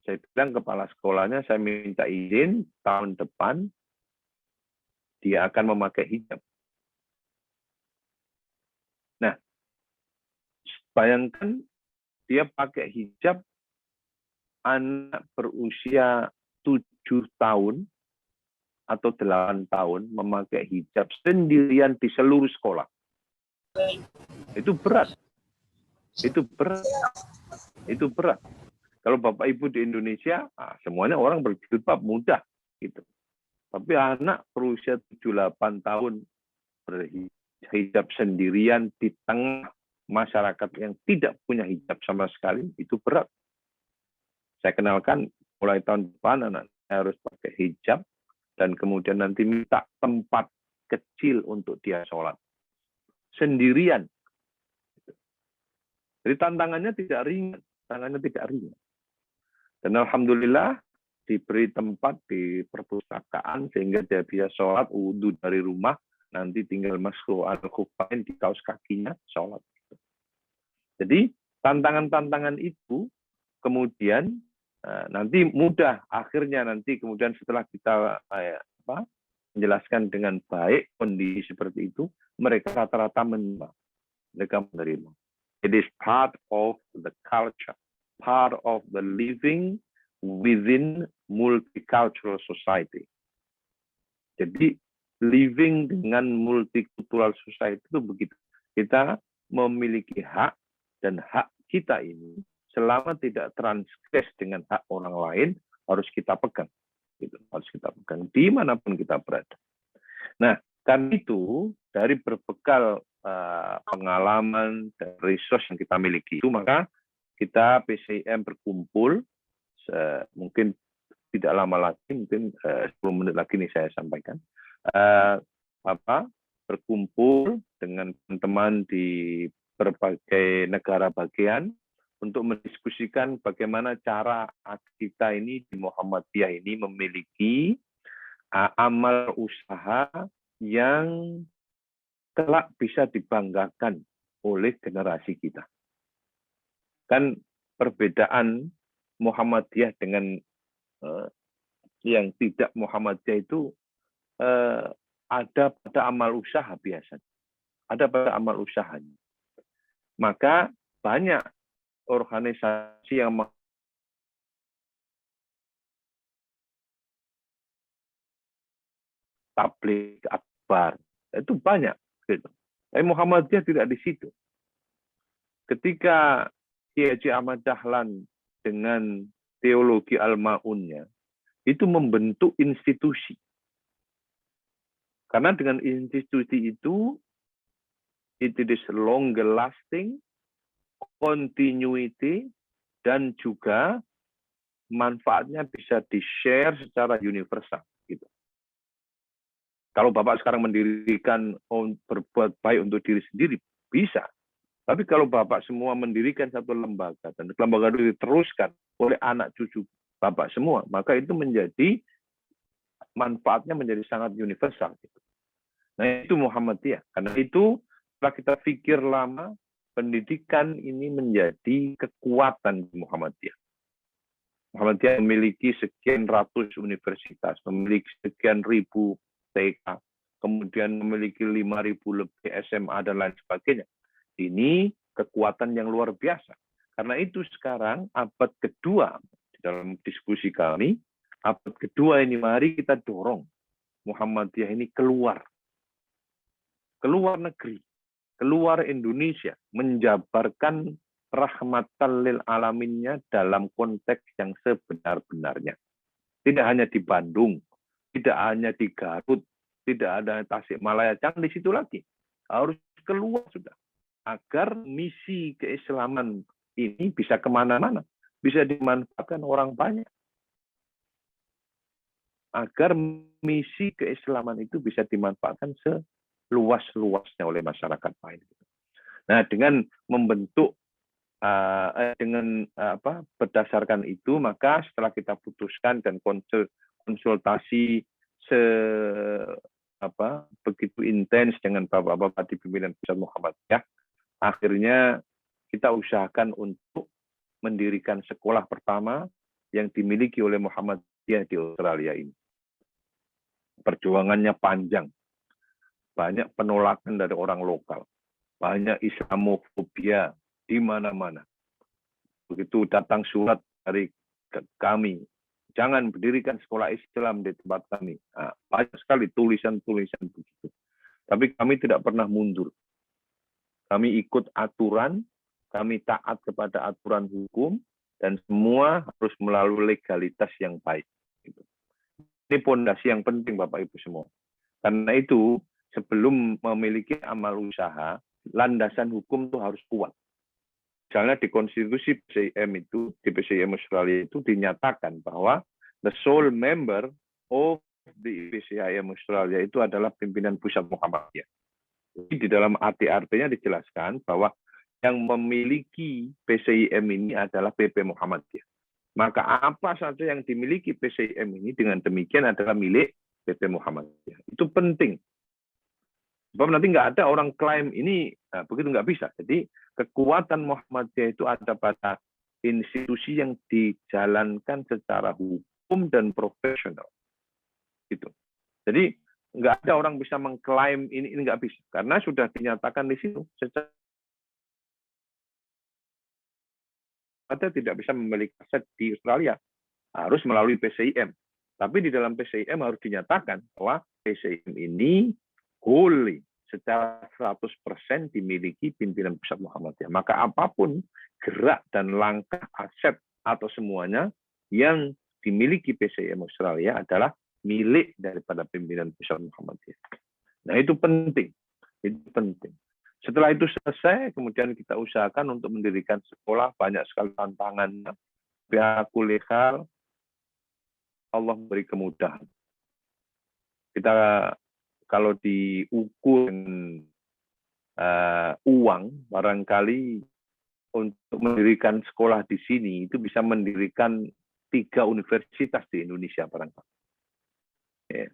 Saya bilang kepala sekolahnya, saya minta izin tahun depan dia akan memakai hijab. Nah, bayangkan dia pakai hijab, anak berusia 7 tahun atau 8 tahun memakai hijab sendirian di seluruh sekolah. Itu berat. Kalau Bapak Ibu di Indonesia, semuanya orang berjilbab mudah gitu. Tapi anak berusia 7-8 tahun berhijab sendirian di tengah masyarakat yang tidak punya hijab sama sekali, itu berat. Saya kenalkan mulai tahun depan anak saya harus pakai hijab, dan kemudian nanti minta tempat kecil untuk dia sholat. Sendirian. Jadi tantangannya tidak ringan. Dan alhamdulillah diberi tempat di perpustakaan sehingga dia bisa sholat wudhu dari rumah, nanti tinggal masuk al-khufain di kaos kakinya, sholat. Jadi tantangan-tantangan itu kemudian nanti mudah, akhirnya nanti kemudian setelah kita menjelaskan dengan baik kondisi seperti itu, mereka rata-rata menerima. It is part of the culture, part of the living within multicultural society. Jadi living dengan multicultural society itu begitu. Kita memiliki hak, dan hak kita ini selama tidak transgres dengan hak orang lain harus kita pegang. Gitu. Harus kita pegang dimanapun kita berada. Nah, karena itu dari berbekal pengalaman dan resource yang kita miliki itu, maka kita PCIM berkumpul mungkin tidak lama lagi, mungkin 10 menit lagi nih saya sampaikan, berkumpul dengan teman-teman di berbagai negara bagian untuk mendiskusikan bagaimana cara kita ini di Muhammadiyah ini memiliki amal usaha yang kelak bisa dibanggakan oleh generasi kita. Kan perbedaan Muhammadiyah dengan yang tidak Muhammadiyah itu ada pada amal usaha biasanya. Ada pada amal usahanya. Maka banyak organisasi yang tabligh akbar itu banyak gitu. Tapi Muhammadiyah tidak di situ. Ketika Kiai Haji Ahmad Dahlan dengan teologi al-ma'unnya itu membentuk institusi. Karena dengan institusi itu it is longer lasting, continuity, dan juga manfaatnya bisa di-share secara universal. Gitu. Kalau Bapak sekarang mendirikan berbuat baik untuk diri sendiri, bisa. Tapi kalau Bapak semua mendirikan satu lembaga, dan lembaga itu diteruskan oleh anak cucu Bapak semua, maka itu menjadi manfaatnya menjadi sangat universal. Gitu. Nah itu Muhammadiyah. Karena itu setelah kita pikir lama, pendidikan ini menjadi kekuatan Muhammadiyah. Muhammadiyah memiliki sekian ratus universitas, memiliki sekian ribu TK, kemudian memiliki 5.000 lebih SMA dan lain sebagainya. Ini kekuatan yang luar biasa. Karena itu sekarang abad kedua, di dalam diskusi kami, abad kedua ini mari kita dorong Muhammadiyah ini keluar negeri, keluar Indonesia, menjabarkan rahmatan lil alaminnya dalam konteks yang sebenar-benarnya. Tidak hanya di Bandung, tidak hanya di Garut, tidak ada Tasikmalaya, jangan di situ lagi. Harus keluar sudah. Agar misi keislaman ini bisa kemana-mana, bisa dimanfaatkan orang banyak. Agar misi keislaman itu bisa dimanfaatkan seluas-luasnya oleh masyarakat lain. Nah, dengan membentuk, berdasarkan itu, maka setelah kita putuskan dan konsultasi begitu intens dengan bapak-bapak di pimpinan Pusat Muhammadiyah, akhirnya kita usahakan untuk mendirikan sekolah pertama yang dimiliki oleh Muhammadiyah di Australia ini. Perjuangannya panjang, banyak penolakan dari orang lokal, banyak Islamofobia di mana-mana. Begitu datang surat dari kami, jangan berdirikan sekolah Islam di tempat kami. Nah, banyak sekali tulisan-tulisan begitu. Tapi kami tidak pernah mundur. Kami ikut aturan, kami taat kepada aturan hukum, dan semua harus melalui legalitas yang baik. Ini pondasi yang penting Bapak Ibu semua. Karena itu, sebelum memiliki amal usaha, landasan hukum itu harus kuat. Misalnya di konstitusi PCIM itu, di PCIM Australia itu dinyatakan bahwa the sole member of the PCIM Australia itu adalah pimpinan Pusat Muhammadiyah. Jadi di dalam arti-artinya dijelaskan bahwa yang memiliki PCIM ini adalah PP Muhammadiyah. Maka apa saja yang dimiliki PCIM ini dengan demikian adalah milik PP Muhammadiyah. Itu penting. Sebab nanti nggak ada orang klaim ini, nah, begitu nggak bisa. Jadi kekuatan Muhammadiyah itu ada pada institusi yang dijalankan secara hukum dan profesional. Gitu. Jadi nggak ada orang bisa mengklaim ini nggak bisa karena sudah dinyatakan di situ secara tidak bisa memiliki aset di Australia, harus melalui PCIM. Tapi di dalam PCIM harus dinyatakan bahwa PCIM ini wholly secara 100% dimiliki pimpinan Pusat Muhammadiyah. Maka apapun gerak dan langkah aset atau semuanya yang dimiliki PCIM Australia adalah milik daripada pimpinan Pusat Muhammadiyah. Nah itu penting. Itu penting. Setelah itu selesai, kemudian kita usahakan untuk mendirikan sekolah, banyak sekali tantangannya. Pihak kuliah Allah beri kemudahan. Kita kalau diukur dengan uang, barangkali untuk mendirikan sekolah di sini itu bisa mendirikan 3 universitas di Indonesia barangkali. Ya.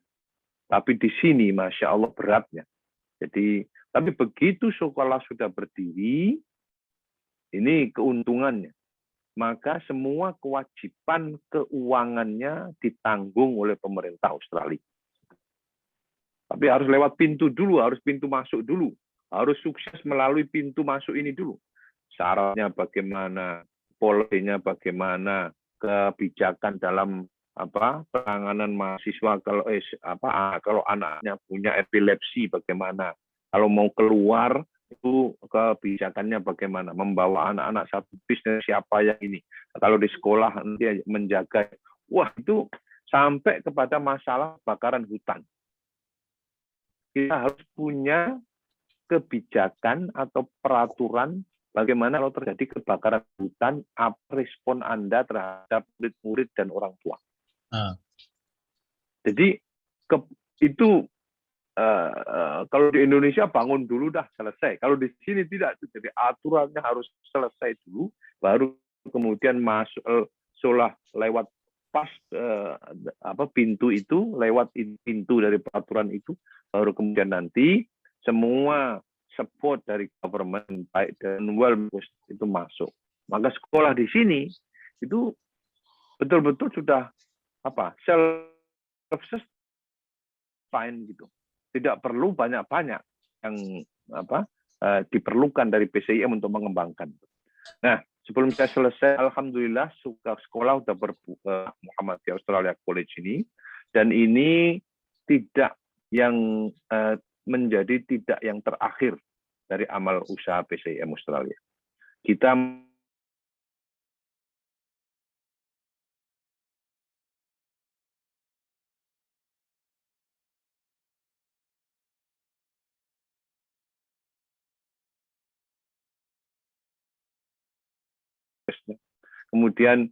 Tapi di sini, masya Allah beratnya. Jadi, tapi begitu sekolah sudah berdiri, ini keuntungannya. Maka semua kewajiban keuangannya ditanggung oleh pemerintah Australia. Tapi harus lewat pintu dulu, harus pintu masuk dulu. Harus sukses melalui pintu masuk ini dulu. Syaratnya bagaimana, polisinya bagaimana, kebijakan dalam penanganan mahasiswa kalau anaknya punya epilepsi bagaimana, kalau mau keluar itu kebijakannya bagaimana, membawa anak-anak satu bisnis siapa yang ini, kalau di sekolah nanti menjaga, wah itu sampai kepada masalah bakaran hutan. Kita harus punya kebijakan atau peraturan bagaimana kalau terjadi kebakaran hutan, apa respon Anda terhadap murid-murid dan orang tua. Jadi itu kalau di Indonesia bangun dulu dah selesai. Kalau di sini tidak, jadi aturannya harus selesai dulu, baru kemudian masuk lewat pas pintu itu, lewat pintu dari peraturan itu, baru kemudian nanti semua support dari government baik dan well-bagus itu masuk. Maka sekolah di sini itu betul-betul sudah self-sustain gitu. Tidak perlu banyak-banyak yang diperlukan dari PCIM untuk mengembangkan. Nah, sebelum saya selesai, alhamdulillah sekolah sudah Muhammadiyah Australia College ini, dan ini tidak yang menjadi tidak yang terakhir dari amal usaha PCIM Australia. Kita kemudian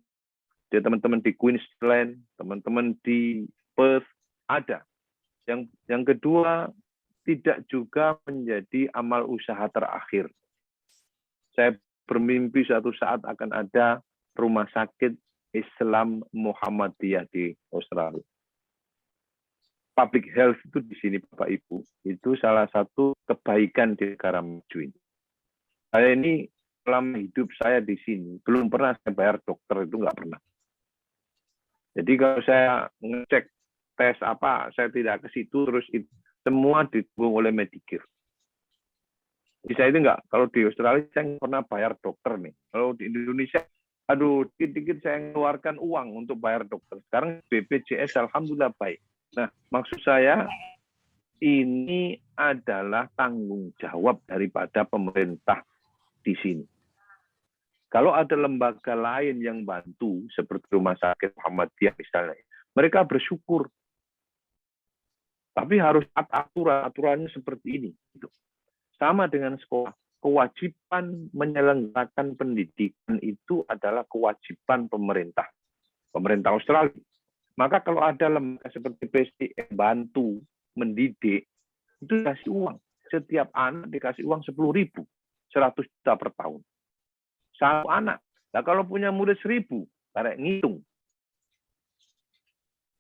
teman-teman di Queensland, teman-teman di Perth ada. Yang kedua, tidak juga menjadi amal usaha terakhir. Saya bermimpi suatu saat akan ada rumah sakit Islam Muhammadiyah di Australia. Public health itu di sini Bapak Ibu, itu salah satu kebaikan di negara maju ini. Saya ini selama hidup saya di sini belum pernah saya bayar dokter, itu nggak pernah. Jadi kalau saya ngecek tes saya tidak ke situ, terus itu semua ditanggung oleh Medicare. Jadi saya itu nggak, kalau di Australia saya nggak pernah bayar dokter nih. Kalau di Indonesia, aduh, dikit-dikit saya mengeluarkan uang untuk bayar dokter. Sekarang BPJS alhamdulillah baik. Nah, maksud saya ini adalah tanggung jawab daripada pemerintah di sini. Kalau ada lembaga lain yang bantu, seperti Rumah Sakit Muhammadiyah misalnya, mereka bersyukur. Tapi harus aturannya seperti ini. Sama dengan sekolah. Kewajiban menyelenggarakan pendidikan itu adalah kewajiban pemerintah. Pemerintah Australia. Maka kalau ada lembaga seperti PCIM bantu mendidik, itu dikasih uang. Setiap anak dikasih uang 10.000, 100 juta per tahun. Satu anak. Nah, kalau punya murid 1.000, tarik ngitung.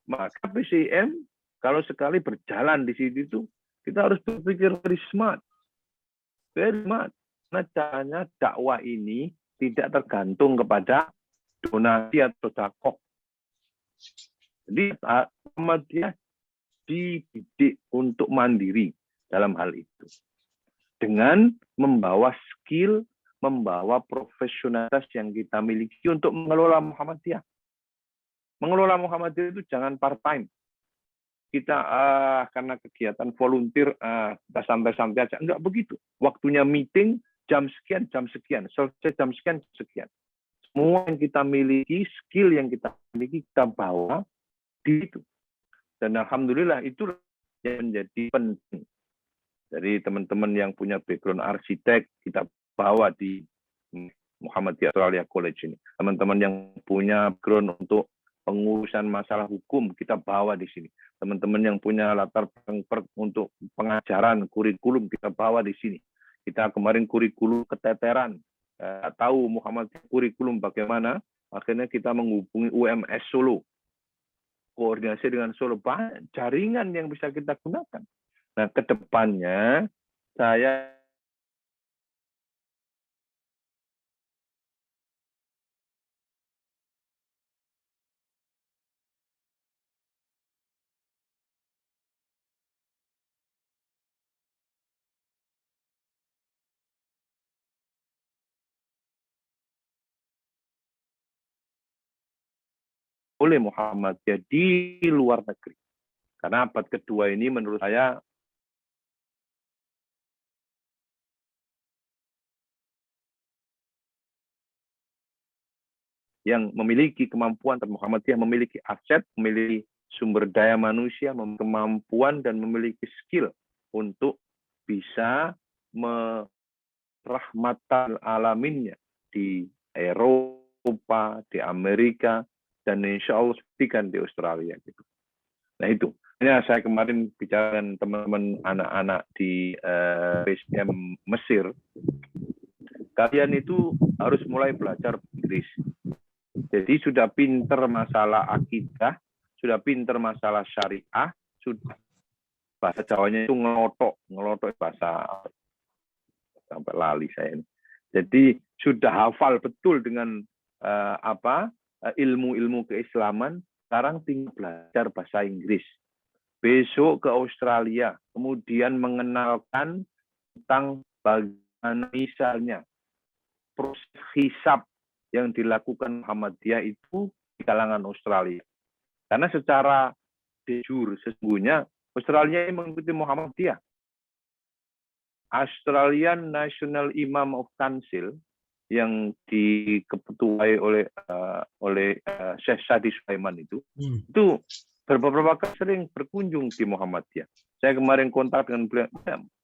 Maka PCIM kalau sekali berjalan di situ itu, kita harus berpikir very smart. Very smart. Nah, caranya dakwah ini tidak tergantung kepada donasi atau zakot. Jadi dia dididik untuk mandiri dalam hal itu. Dengan membawa skill, membawa profesionalitas yang kita miliki untuk mengelola Muhammadiyah. Mengelola Muhammadiyah itu jangan part-time. Kita karena kegiatan volunteer kita santai-santai aja, enggak begitu. Waktunya meeting jam sekian, selesai jam sekian. Semua yang kita miliki, skill yang kita miliki kita bawa di situ. Dan alhamdulillah itu yang menjadi penting. Dari teman-teman yang punya background arsitek kita bawa di Muhammadiyah Australia College ini. Teman-teman yang punya background untuk pengurusan masalah hukum kita bawa di sini. Teman-teman yang punya latar belakang untuk pengajaran kurikulum kita bawa di sini. Kita kemarin kurikulum keteteran, tahu Muhammadiyah kurikulum bagaimana, akhirnya kita menghubungi UMS Solo, koordinasi dengan Solo, banyak jaringan yang bisa kita gunakan. Nah, ke depannya saya oleh Muhammadiyah di luar negeri. Karena abad kedua ini menurut saya yang memiliki kemampuan, Muhammadiyah memiliki aset, memiliki sumber daya manusia, kemampuan dan memiliki skill untuk bisa merahmatan alaminnya di Eropa, di Amerika, dan insya Allah sepertikan di Australia gitu. Nah itu, hanya saya kemarin bicara dengan teman-teman anak-anak di PSM Mesir, kalian itu harus mulai belajar Inggris. Jadi sudah pinter masalah akidah, sudah pinter masalah syariah, sudah bahasa Jawanya itu ngelotok bahasa sampai lali saya ini. Jadi sudah hafal betul dengan ilmu-ilmu keislaman, sekarang tinggal belajar bahasa Inggris. Besok ke Australia, kemudian mengenalkan tentang bagaimana misalnya proses hisab yang dilakukan Muhammadiyah itu di kalangan Australia. Karena secara de jure sesungguhnya Australia yang mengikuti Muhammadiyah. Australian National Imam of Council yang diketuai oleh Syekh Sadi Sulaiman itu beberapa kali sering berkunjung di Muhammadiyah. Saya kemarin kontak dengan beliau.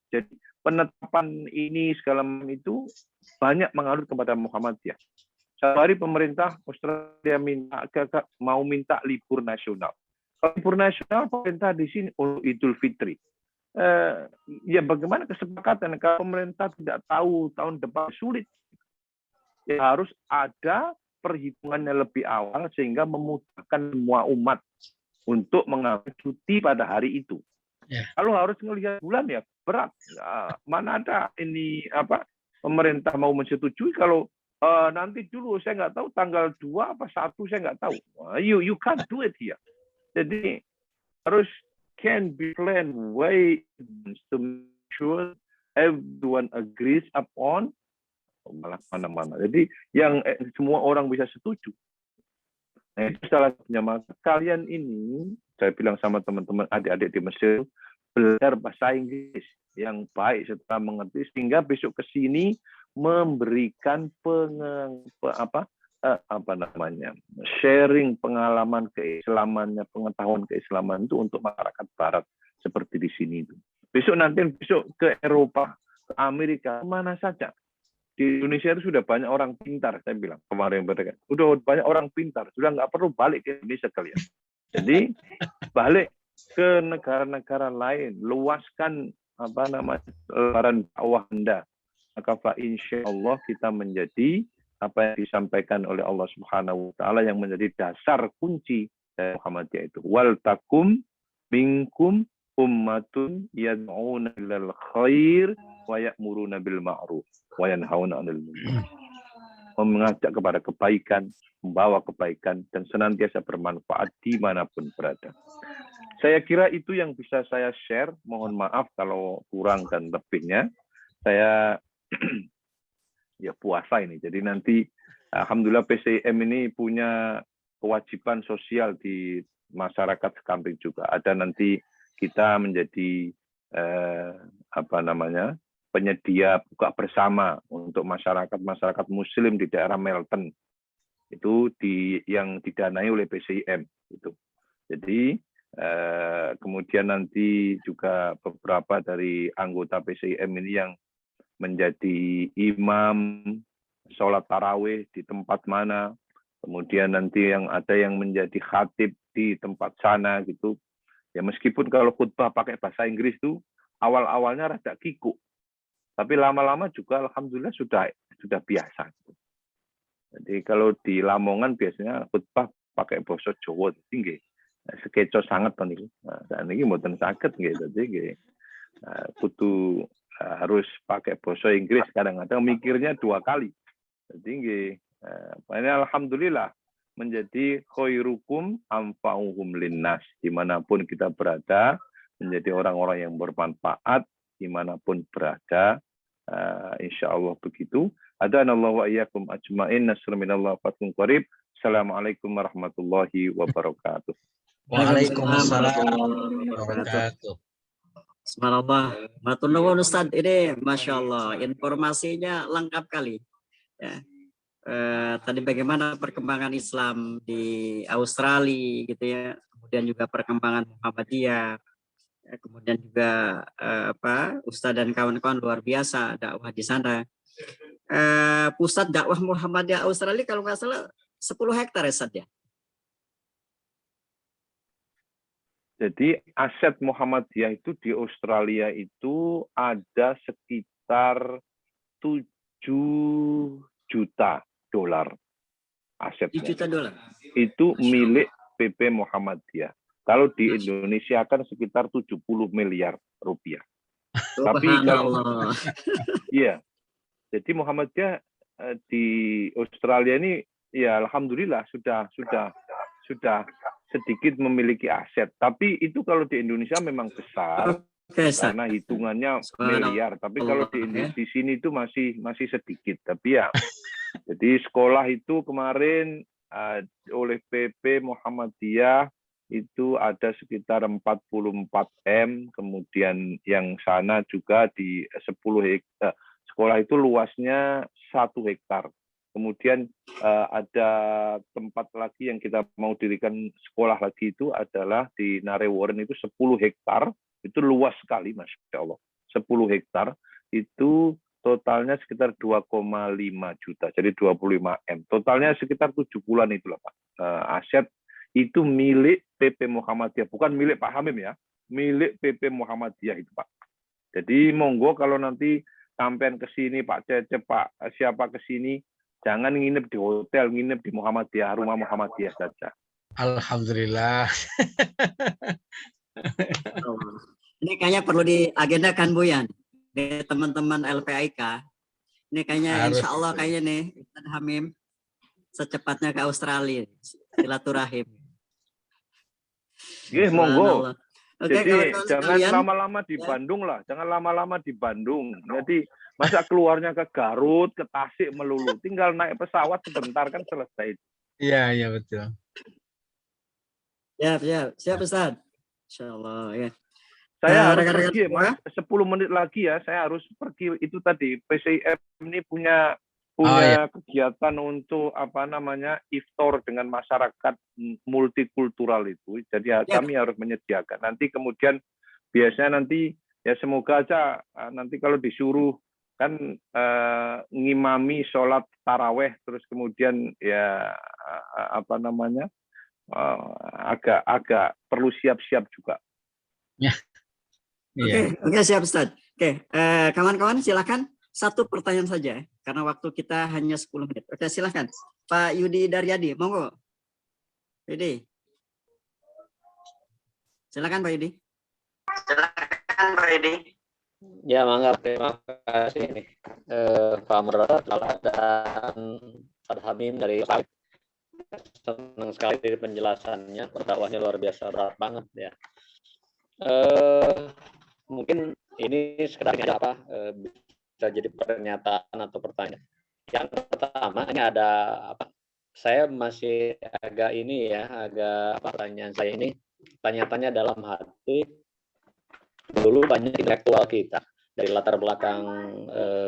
Jadi penetapan ini segala macam itu banyak mengalut kepada Muhammadiyah. Satu hari pemerintah Australia mau minta libur nasional. Libur nasional pemerintah di sini Idul Fitri. Ya bagaimana kesepakatan kalau pemerintah tidak tahu tahun depan sulit. Ya harus ada perhitungannya lebih awal sehingga memudahkan semua umat untuk mengambil cuti pada hari itu. Ya. Kalau harus melihat bulan ya berat. Mana ada ini pemerintah mau menyetujui kalau nanti dulu saya nggak tahu tanggal 2 apa 1 saya nggak tahu. You can't do it here. Jadi harus can be planned way to make sure everyone agrees upon malah mana-mana. Jadi yang semua orang bisa setuju. Nah, itu salah satunya. Maka kalian ini, saya bilang sama teman-teman adik-adik di Mesir, belajar bahasa Inggris yang baik setelah mengerti sehingga besok ke sini memberikan sharing pengalaman keislamannya, pengetahuan keislaman itu untuk masyarakat Barat seperti di sini itu. Besok ke Eropa, ke Amerika, mana saja. Di Indonesia itu sudah banyak orang pintar, saya bilang kemarin mereka. Udah banyak orang pintar, sudah nggak perlu balik ke Indonesia kalian. Jadi balik ke negara-negara lain, luaskan lebaran dakwah Anda. Maka insya Allah kita menjadi apa yang disampaikan oleh Allah Subhanahu wa taala yang menjadi dasar kunci dari Muhammadiyah itu. Wal takum minkum ummatun yad'una ilal khair wa ya'muruna bil ma'ruf wa yanhauna 'anil munkar. Mengajak kepada kebaikan, membawa kebaikan dan senantiasa bermanfaat dimanapun berada. Saya kira itu yang bisa saya share. Mohon maaf kalau kurang dan lebihnya. Saya ya puasa ini. Jadi nanti alhamdulillah PCIM ini punya kewajiban sosial di masyarakat sekamping juga. Ada nanti kita menjadi penyedia buka bersama untuk masyarakat Muslim di daerah Melton. Itu yang didanai oleh PCIM itu. Jadi kemudian nanti juga beberapa dari anggota PCIM ini yang menjadi imam sholat tarawih di tempat mana, kemudian nanti yang ada yang menjadi khatib di tempat sana gitu. Ya meskipun kalau khutbah pakai bahasa Inggris tuh awal-awalnya rada kikuk, tapi lama-lama juga alhamdulillah sudah biasa. Jadi kalau di Lamongan biasanya khutbah pakai basa Jawa tinggi. Sekeco sangat to niku. Nah, niki mboten saged nggih dadi nggih. Kudu harus pakai bahasa Inggris, kadang-kadang mikirnya 2 kali. Jadi nggih ini alhamdulillah menjadi khairukum anfa'uhum linnas, dimanapun kita berada menjadi orang-orang yang bermanfaat dimanapun berada. Insya Allah begitu. Adanallahu wa iyyakum ajmain. Nasrun minallah fathun qarib. Assalamualaikum warahmatullahi wabarakatuh. Waalaikumsalam warahmatullahi wabarakatuh. Subhanallah. Matur nuwun Ustaz, ini Masya Allah informasinya lengkap kali. Ya. Tadi bagaimana perkembangan Islam di Australia gitu ya, kemudian juga perkembangan Muhammadiyah, kemudian juga Ustadz dan kawan-kawan luar biasa dakwah di sana. Pusat dakwah Muhammadiyah Australia kalau nggak salah 10 hektar ya Ustadz ya. Jadi aset Muhammadiyah itu di Australia itu ada sekitar 7 juta dolar asetnya. 7 juta dolar. Itu milik PP Muhammadiyah. Kalau di Indonesia kan sekitar 70 miliar rupiah. Tapi kalau iya, jadi Muhammadiyah di Australia ini ya alhamdulillah sudah sedikit memiliki aset. Tapi itu kalau di Indonesia memang besar karena hitungannya miliar. Tapi kalau di sini itu masih sedikit. Tapi ya, jadi sekolah itu kemarin oleh PP Muhammadiyah itu ada sekitar 44 M, kemudian yang sana juga di 10 hektar. Sekolah itu luasnya 1 hektar. Kemudian ada tempat lagi yang kita mau dirikan sekolah lagi itu adalah di Narewarren itu 10 hektar. Itu luas sekali, Masya Allah. 10 hektar itu totalnya sekitar 2,5 juta, jadi 25 M. Totalnya sekitar 7 bulan itulah Pak. Aset itu milik PP Muhammadiyah, bukan milik Pak Hamim ya, milik PP Muhammadiyah itu Pak. Jadi monggo kalau nanti sampean ke sini Pak Cecep, Pak siapa ke sini, jangan nginep di hotel, nginep di Muhammadiyah, rumah Muhammadiyah saja. Alhamdulillah. Ini kayaknya perlu diagendakan Bu Yan, di teman-teman LPIK. Ini kayaknya insya Allah kayaknya nih Ustaz Hamim secepatnya ke Australia, silaturahim. Monggo. Oke, jadi jangan lama-lama di Bandung lah, jangan lama-lama di Bandung. Jadi masa keluarnya ke Garut, ke Tasik melulu, tinggal naik pesawat sebentar kan selesai. Iya betul. Siap Ustaz. Insyaallah ya. Saya harus pergi Mas, 10 menit lagi ya, saya harus pergi. Itu tadi PCIM ini punya kegiatan untuk iftar dengan masyarakat multikultural itu. Jadi kami harus menyediakan. Nanti kemudian biasanya nanti ya semoga aja nanti kalau disuruh kan ngimami sholat taraweh, terus kemudian ya agak perlu siap-siap juga. Ya. Oke, siap Ustaz. Oke, kawan-kawan silakan. Satu pertanyaan saja, karena waktu kita hanya 10 menit. Oke, silakan. Pak Yudi Daryadi, monggo. Yudi. Silakan Pak Yudi. Ya, mangga. Terima kasih nih. Pak Murad dan Pak Hamim dari Pak. Senang sekali dari penjelasannya, pendakwahnya luar biasa, berat banget ya. Mungkin ini sekedarnya bisa jadi pernyataan atau pertanyaan. Yang pertama ini ada saya masih agak pertanyaan saya ini tanya-tanya dalam hati. Dulu banyak intelektual kita dari latar belakang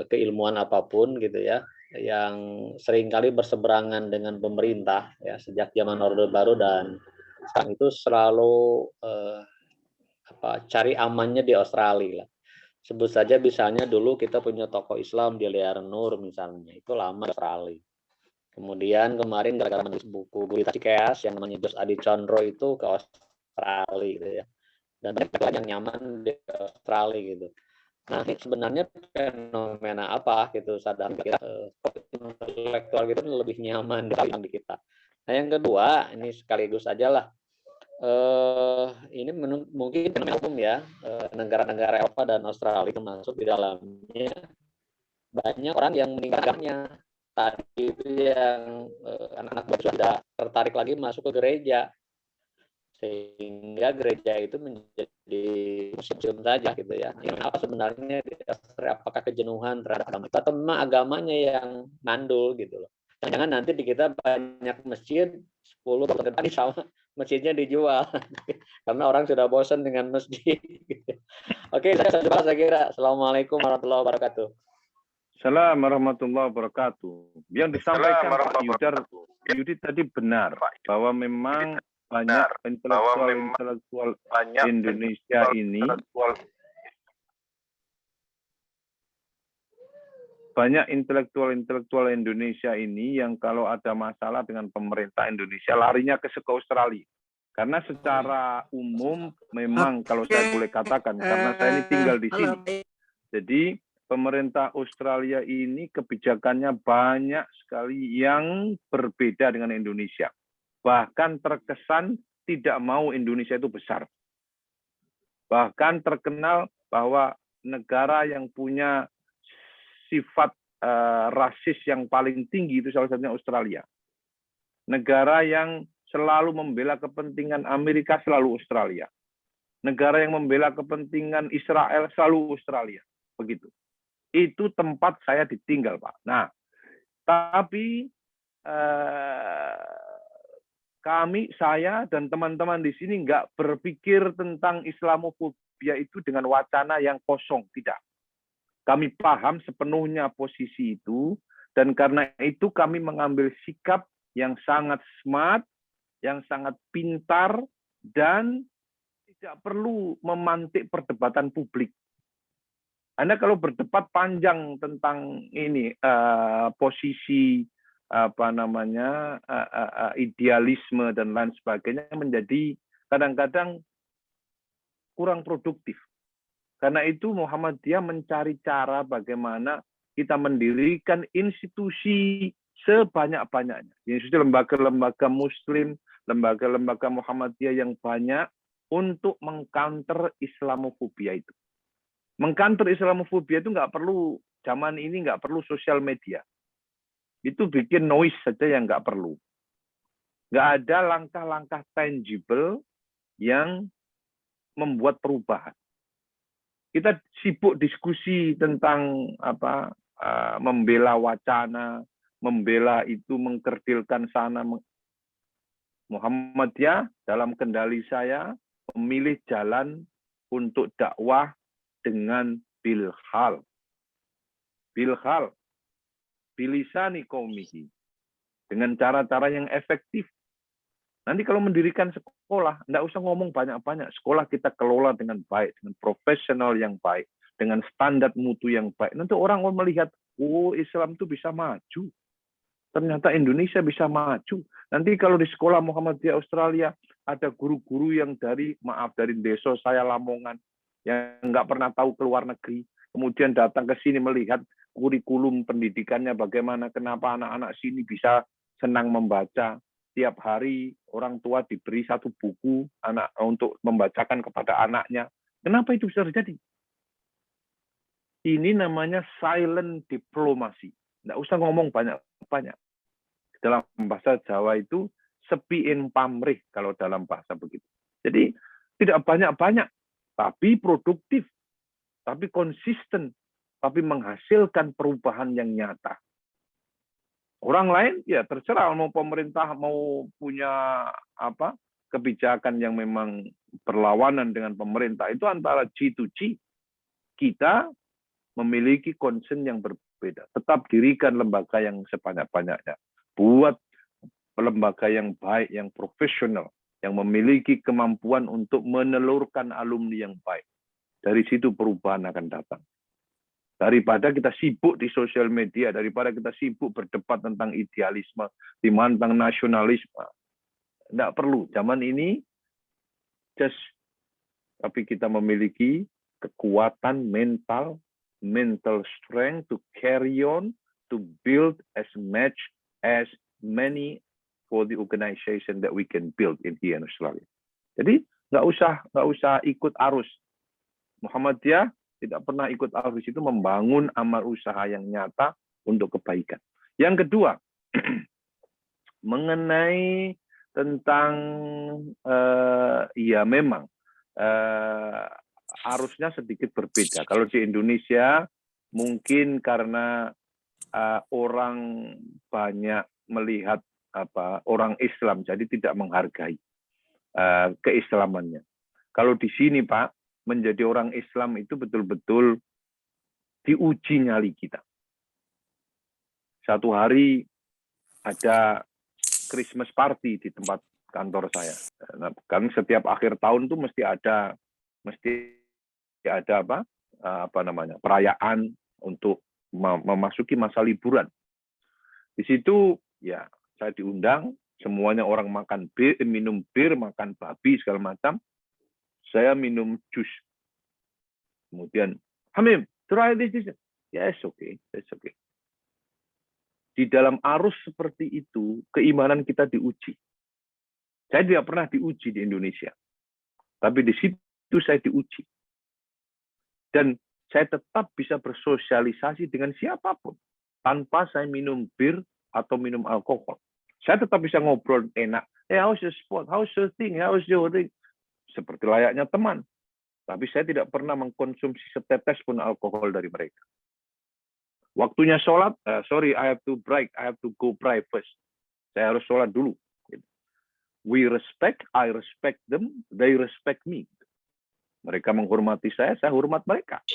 keilmuan apapun gitu ya, yang seringkali berseberangan dengan pemerintah ya sejak zaman Orde Baru, dan sekarang itu selalu cari amannya di Australia lah. Sebut saja misalnya dulu kita punya tokoh Islam di Liar Nur misalnya, itu lama di Australia. Kemudian kemarin gara-gara menulis buku Gurita Cikeas yang namanya Jos Adi Condro itu ke Australia gitu ya. Dan banyak lagi yang nyaman di Australia gitu. Nah, ini sebenarnya fenomena apa gitu sadar kita intelektual gitu lebih nyaman di kita. Nah, yang kedua ini sekaligus aja lah. Ini mungkin fenomena umum ya, negara-negara Eropa dan Australia termasuk di dalamnya banyak orang yang meninggalkannya. Tadi itu yang anak-anak baru sudah tertarik lagi masuk ke gereja, sehingga gereja itu menjadi museum saja gitu ya. Yang apa sebenarnya apakah kejenuhan terhadap agama itu atau memang agamanya yang mandul gitu loh. Jangan nanti di kita banyak masjid 10 tahun depan sama masjidnya dijual karena orang sudah bosan dengan masjid. Oke, saya kira. Assalamualaikum warahmatullahi wabarakatuh. Assalamualaikum warahmatullahi wabarakatuh. Yang disampaikan Pak Yudi tadi benar bahwa memang banyak intelektual Indonesia ini yang kalau ada masalah dengan pemerintah Indonesia larinya ke Australia. Karena secara umum memang kalau saya boleh katakan karena saya ini tinggal di sini. Jadi pemerintah Australia ini kebijakannya banyak sekali yang berbeda dengan Indonesia. Bahkan terkesan tidak mau Indonesia itu besar. Bahkan terkenal bahwa negara yang punya sifat rasis yang paling tinggi itu salah satunya Australia. Negara yang selalu membela kepentingan Amerika selalu Australia. Negara yang membela kepentingan Israel selalu Australia. Begitu. Itu tempat saya ditinggal, Pak. Nah, tapi saya dan teman-teman di sini nggak berpikir tentang Islamofobia itu dengan wacana yang kosong, tidak. Kami paham sepenuhnya posisi itu, dan karena itu kami mengambil sikap yang sangat smart, yang sangat pintar, dan tidak perlu memantik perdebatan publik. Anda kalau berdebat panjang tentang ini posisi idealisme dan lain sebagainya menjadi kadang-kadang kurang produktif. Karena itu Muhammadiyah mencari cara bagaimana kita mendirikan institusi sebanyak-banyaknya. Institusi lembaga-lembaga Muslim, lembaga-lembaga Muhammadiyah yang banyak untuk mengcounter Islamofobia itu. Mengcounter Islamofobia itu nggak perlu, zaman ini nggak perlu sosial media. Itu bikin noise saja yang nggak perlu. Nggak ada langkah-langkah tangible yang membuat perubahan. Kita sibuk diskusi tentang membela wacana, membela itu, mengkerdilkan sana. Muhammadiyah dalam kendali saya memilih jalan untuk dakwah dengan bilhal. Bilhal. Bilisani qaumihi. Dengan cara-cara yang efektif. Nanti kalau mendirikan sekolah, enggak usah ngomong banyak-banyak. Sekolah kita kelola dengan baik, dengan profesional yang baik, dengan standar mutu yang baik. Nanti orang melihat, oh Islam itu bisa maju. Ternyata Indonesia bisa maju. Nanti kalau di sekolah Muhammadiyah Australia, ada guru-guru yang dari desa saya Lamongan, yang nggak pernah tahu ke luar negeri, kemudian datang ke sini melihat kurikulum pendidikannya bagaimana, kenapa anak-anak sini bisa senang membaca. Tiap hari orang tua diberi satu buku anak untuk membacakan kepada anaknya. Kenapa itu bisa terjadi? Ini namanya silent diplomacy. Nggak usah ngomong banyak-banyak. Dalam bahasa Jawa itu sepiin pamrih kalau dalam bahasa begitu. Jadi tidak banyak-banyak, tapi produktif, tapi konsisten, tapi menghasilkan perubahan yang nyata. Orang lain ya terserah, mau pemerintah mau punya kebijakan yang memang berlawanan dengan pemerintah, itu antara G to G. Kita memiliki concern yang berbeda. Tetap dirikan lembaga yang sebanyak-banyaknya. Buat lembaga yang baik, yang profesional, yang memiliki kemampuan untuk menelurkan alumni yang baik. Dari situ perubahan akan datang. Daripada kita sibuk di sosial media, daripada kita sibuk berdebat tentang idealisme, tentang nasionalisme. Tidak perlu. Zaman ini, tapi kita memiliki kekuatan mental strength to carry on, to build as many for the organization that we can build in here in Australia. Jadi nggak usah ikut arus. Muhammadiyah tidak pernah ikut arus itu, membangun amal usaha yang nyata untuk kebaikan. Yang kedua, mengenai tentang ya memang arusnya sedikit berbeda. Kalau di Indonesia mungkin karena orang banyak melihat orang Islam, jadi tidak menghargai keislamannya. Kalau di sini Pak, menjadi orang Islam itu betul-betul diuji nyali kita. Satu hari ada Christmas party di tempat kantor saya. Nah, kan setiap akhir tahun tuh mesti ada perayaan untuk memasuki masa liburan. Di situ ya saya diundang, semuanya orang makan minum bir, makan babi segala macam. Saya minum jus. Kemudian, Hamim, try this. Yes, okay, that's okay. Di dalam arus seperti itu, keimanan kita diuji. Saya tidak pernah diuji di Indonesia. Tapi di situ saya diuji. Dan saya tetap bisa bersosialisasi dengan siapapun. Tanpa saya minum bir atau minum alkohol. Saya tetap bisa ngobrol enak. Hey, how's your sport? How's your thing? How's your thing? Seperti layaknya teman. Tapi saya tidak pernah mengkonsumsi setetes pun alkohol dari mereka. Waktunya sholat, sorry, I have to go pray first. Saya harus sholat dulu. I respect them, they respect me. Mereka menghormati saya hormat mereka.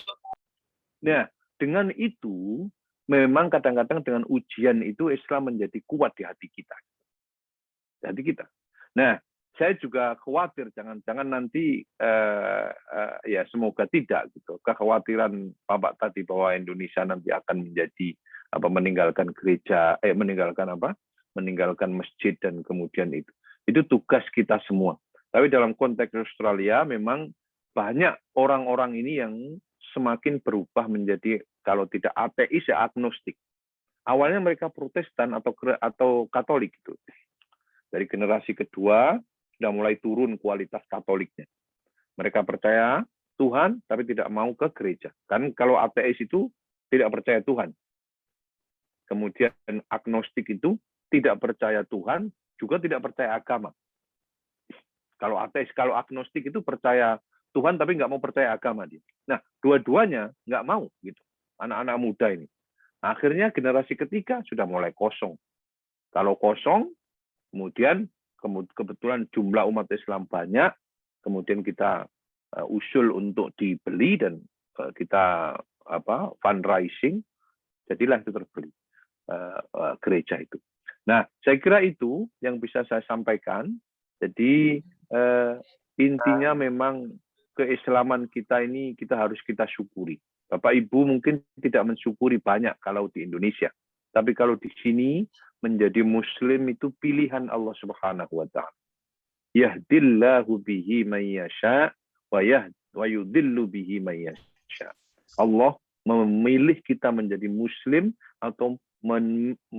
Nah, dengan itu, memang kadang-kadang dengan ujian itu Islam menjadi kuat di hati kita. Nah, saya juga khawatir jangan-jangan nanti ya semoga tidak gitu. Kekhawatiran Bapak tadi bahwa Indonesia nanti akan menjadi meninggalkan gereja, meninggalkan masjid dan kemudian itu. Itu tugas kita semua. Tapi dalam konteks Australia memang banyak orang-orang ini yang semakin berubah menjadi kalau tidak ateis ya agnostik. Awalnya mereka Protestan atau Katolik gitu. Dari generasi kedua sudah mulai turun kualitas Katoliknya. Mereka percaya Tuhan, tapi tidak mau ke gereja. Kan kalau ateis itu tidak percaya Tuhan. Kemudian agnostik itu tidak percaya Tuhan, juga tidak percaya agama. Kalau ateis, kalau agnostik itu percaya Tuhan, tapi nggak mau percaya agama dia. Nah, dua-duanya nggak mau gitu. Anak-anak muda ini. Akhirnya generasi ketiga sudah mulai kosong. Kalau kosong, kemudian kebetulan jumlah umat Islam banyak, kemudian kita usul untuk dibeli dan kita fundraising, jadilah itu terbeli gereja itu. Nah, saya kira itu yang bisa saya sampaikan. Jadi intinya memang keislaman kita ini harus kita syukuri. Bapak Ibu mungkin tidak mensyukuri banyak kalau di Indonesia, tapi kalau di sini menjadi Muslim itu pilihan Allah Subhanahu wa Ta'ala. Yahdillahu bihi man yasha wa yudhillu bihi man yasha. Allah memilih kita menjadi Muslim atau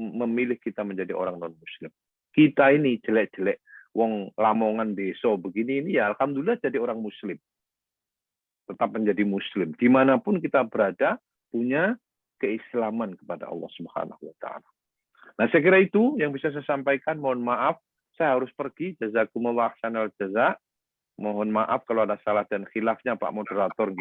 memilih kita menjadi orang non-Muslim. Kita ini jelek-jelek, wong Lamongan desa begini ini ya alhamdulillah jadi orang Muslim. Tetap menjadi Muslim. Dimanapun kita berada punya keislaman kepada Allah Subhanahu wa Ta'ala. Nah, saya kira itu yang bisa saya sampaikan. Mohon maaf, saya harus pergi. Jazakumullah ahsanal jaza. Mohon maaf kalau ada salah dan khilafnya, Pak Moderator.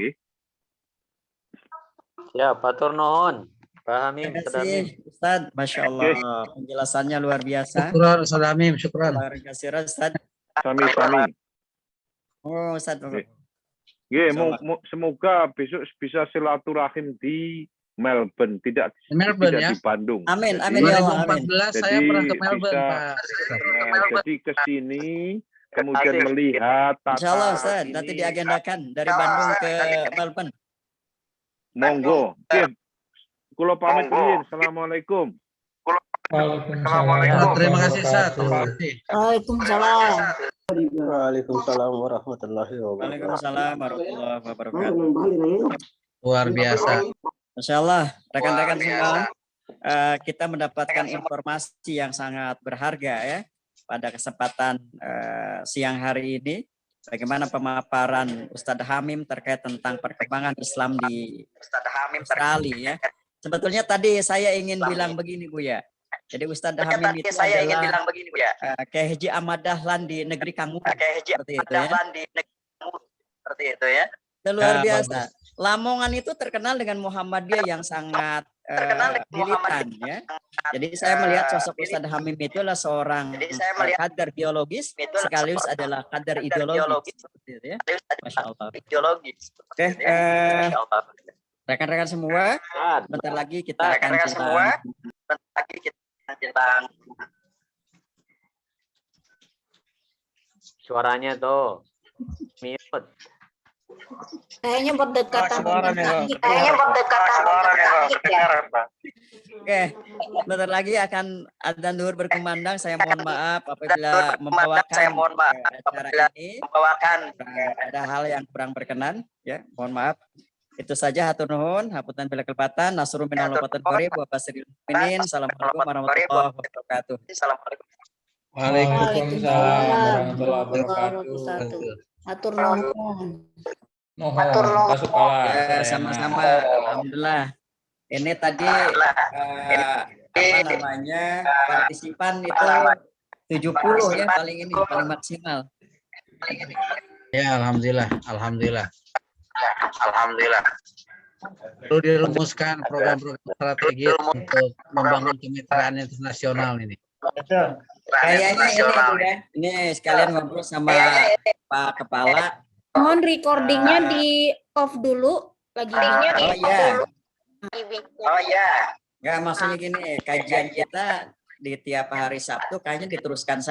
Ya, Pak Turnohon. Pak Hamim, Terima kasih, Ustaz. Masya Allah, penjelasannya luar biasa. Syukran, Ustaz Hamim. Syukran. Terima kasih, Ustaz. Sami-sami. Oh, Ustaz. Semoga besok bisa silaturahim di Melbourne, tidak ya? di Bandung. Amin, Jadi, amin ya Allah. Amin. 2014 saya pernah ke Melbourne, bisa, Pak. jadi ke sini kemudian melihat Insya Allah, Ustaz. Nanti diagendakan dari Bandung ke Melbourne. Monggo. Kula pamit riyin. Assalamualaikum. Ya, terima kasih Ustaz. Terima kasih. Waalaikumsalam. Waalaikumsalam warahmatullahi wabarakatuh. Waalaikumsalam warahmatullahi wabarakatuh. Luar biasa. Masya Allah, rekan-rekan semua, kita mendapatkan informasi yang sangat berharga ya pada kesempatan siang hari ini. Bagaimana pemaparan Ustadz Hamim terkait tentang perkembangan Islam di Australia ya. Sebetulnya tadi saya ingin bilang begini Bu ya. Jadi Ustadz Hamim itu adalah Kyai Haji Ahmad Dahlan di negeri Kamu. Seperti itu ya. Itu luar biasa. Lamongan itu terkenal dengan Muhammadiyah yang sangat militan ya. Jadi saya melihat sosok Ustadz Hamim itu adalah seorang kader biologis sekaligus adalah kader ideologis seperti itu ya. Masya Allah. Oke, rekan-rekan semua, bentar lagi kita akan Suaranya tuh mute. Kayaknya berdekatan dengan sakit. Oke, bentar lagi akan adzan zuhur berkumandang. Saya mohon maaf apabila membawakan acara ini ada hal yang kurang berkenan ya, mohon maaf. Itu saja, hatur nuhun, hapunten bila kelebatan, nasrul minal wafatan qarib wa basiril mukminin. Assalamualaikum warahmatullahi wabarakatuh. Waalaikumsalam warahmatullahi wabarakatuh. Atur nuhun. Masuk Ya, sama-sama. Alhamdulillah. Ini tadi apa namanya partisipan itu 70 ya paling maksimal. Ya, alhamdulillah. Perlu dirumuskan program-program strategi untuk membangun kemitraan internasional ini. Kayaknya ini Bu ya. Ini sekalian ngobrol sama Pak Kepala. Mohon recordingnya di off dulu. Oh iya. Enggak, maksudnya gini, kajian kita di tiap hari Sabtu kayaknya diteruskan saja.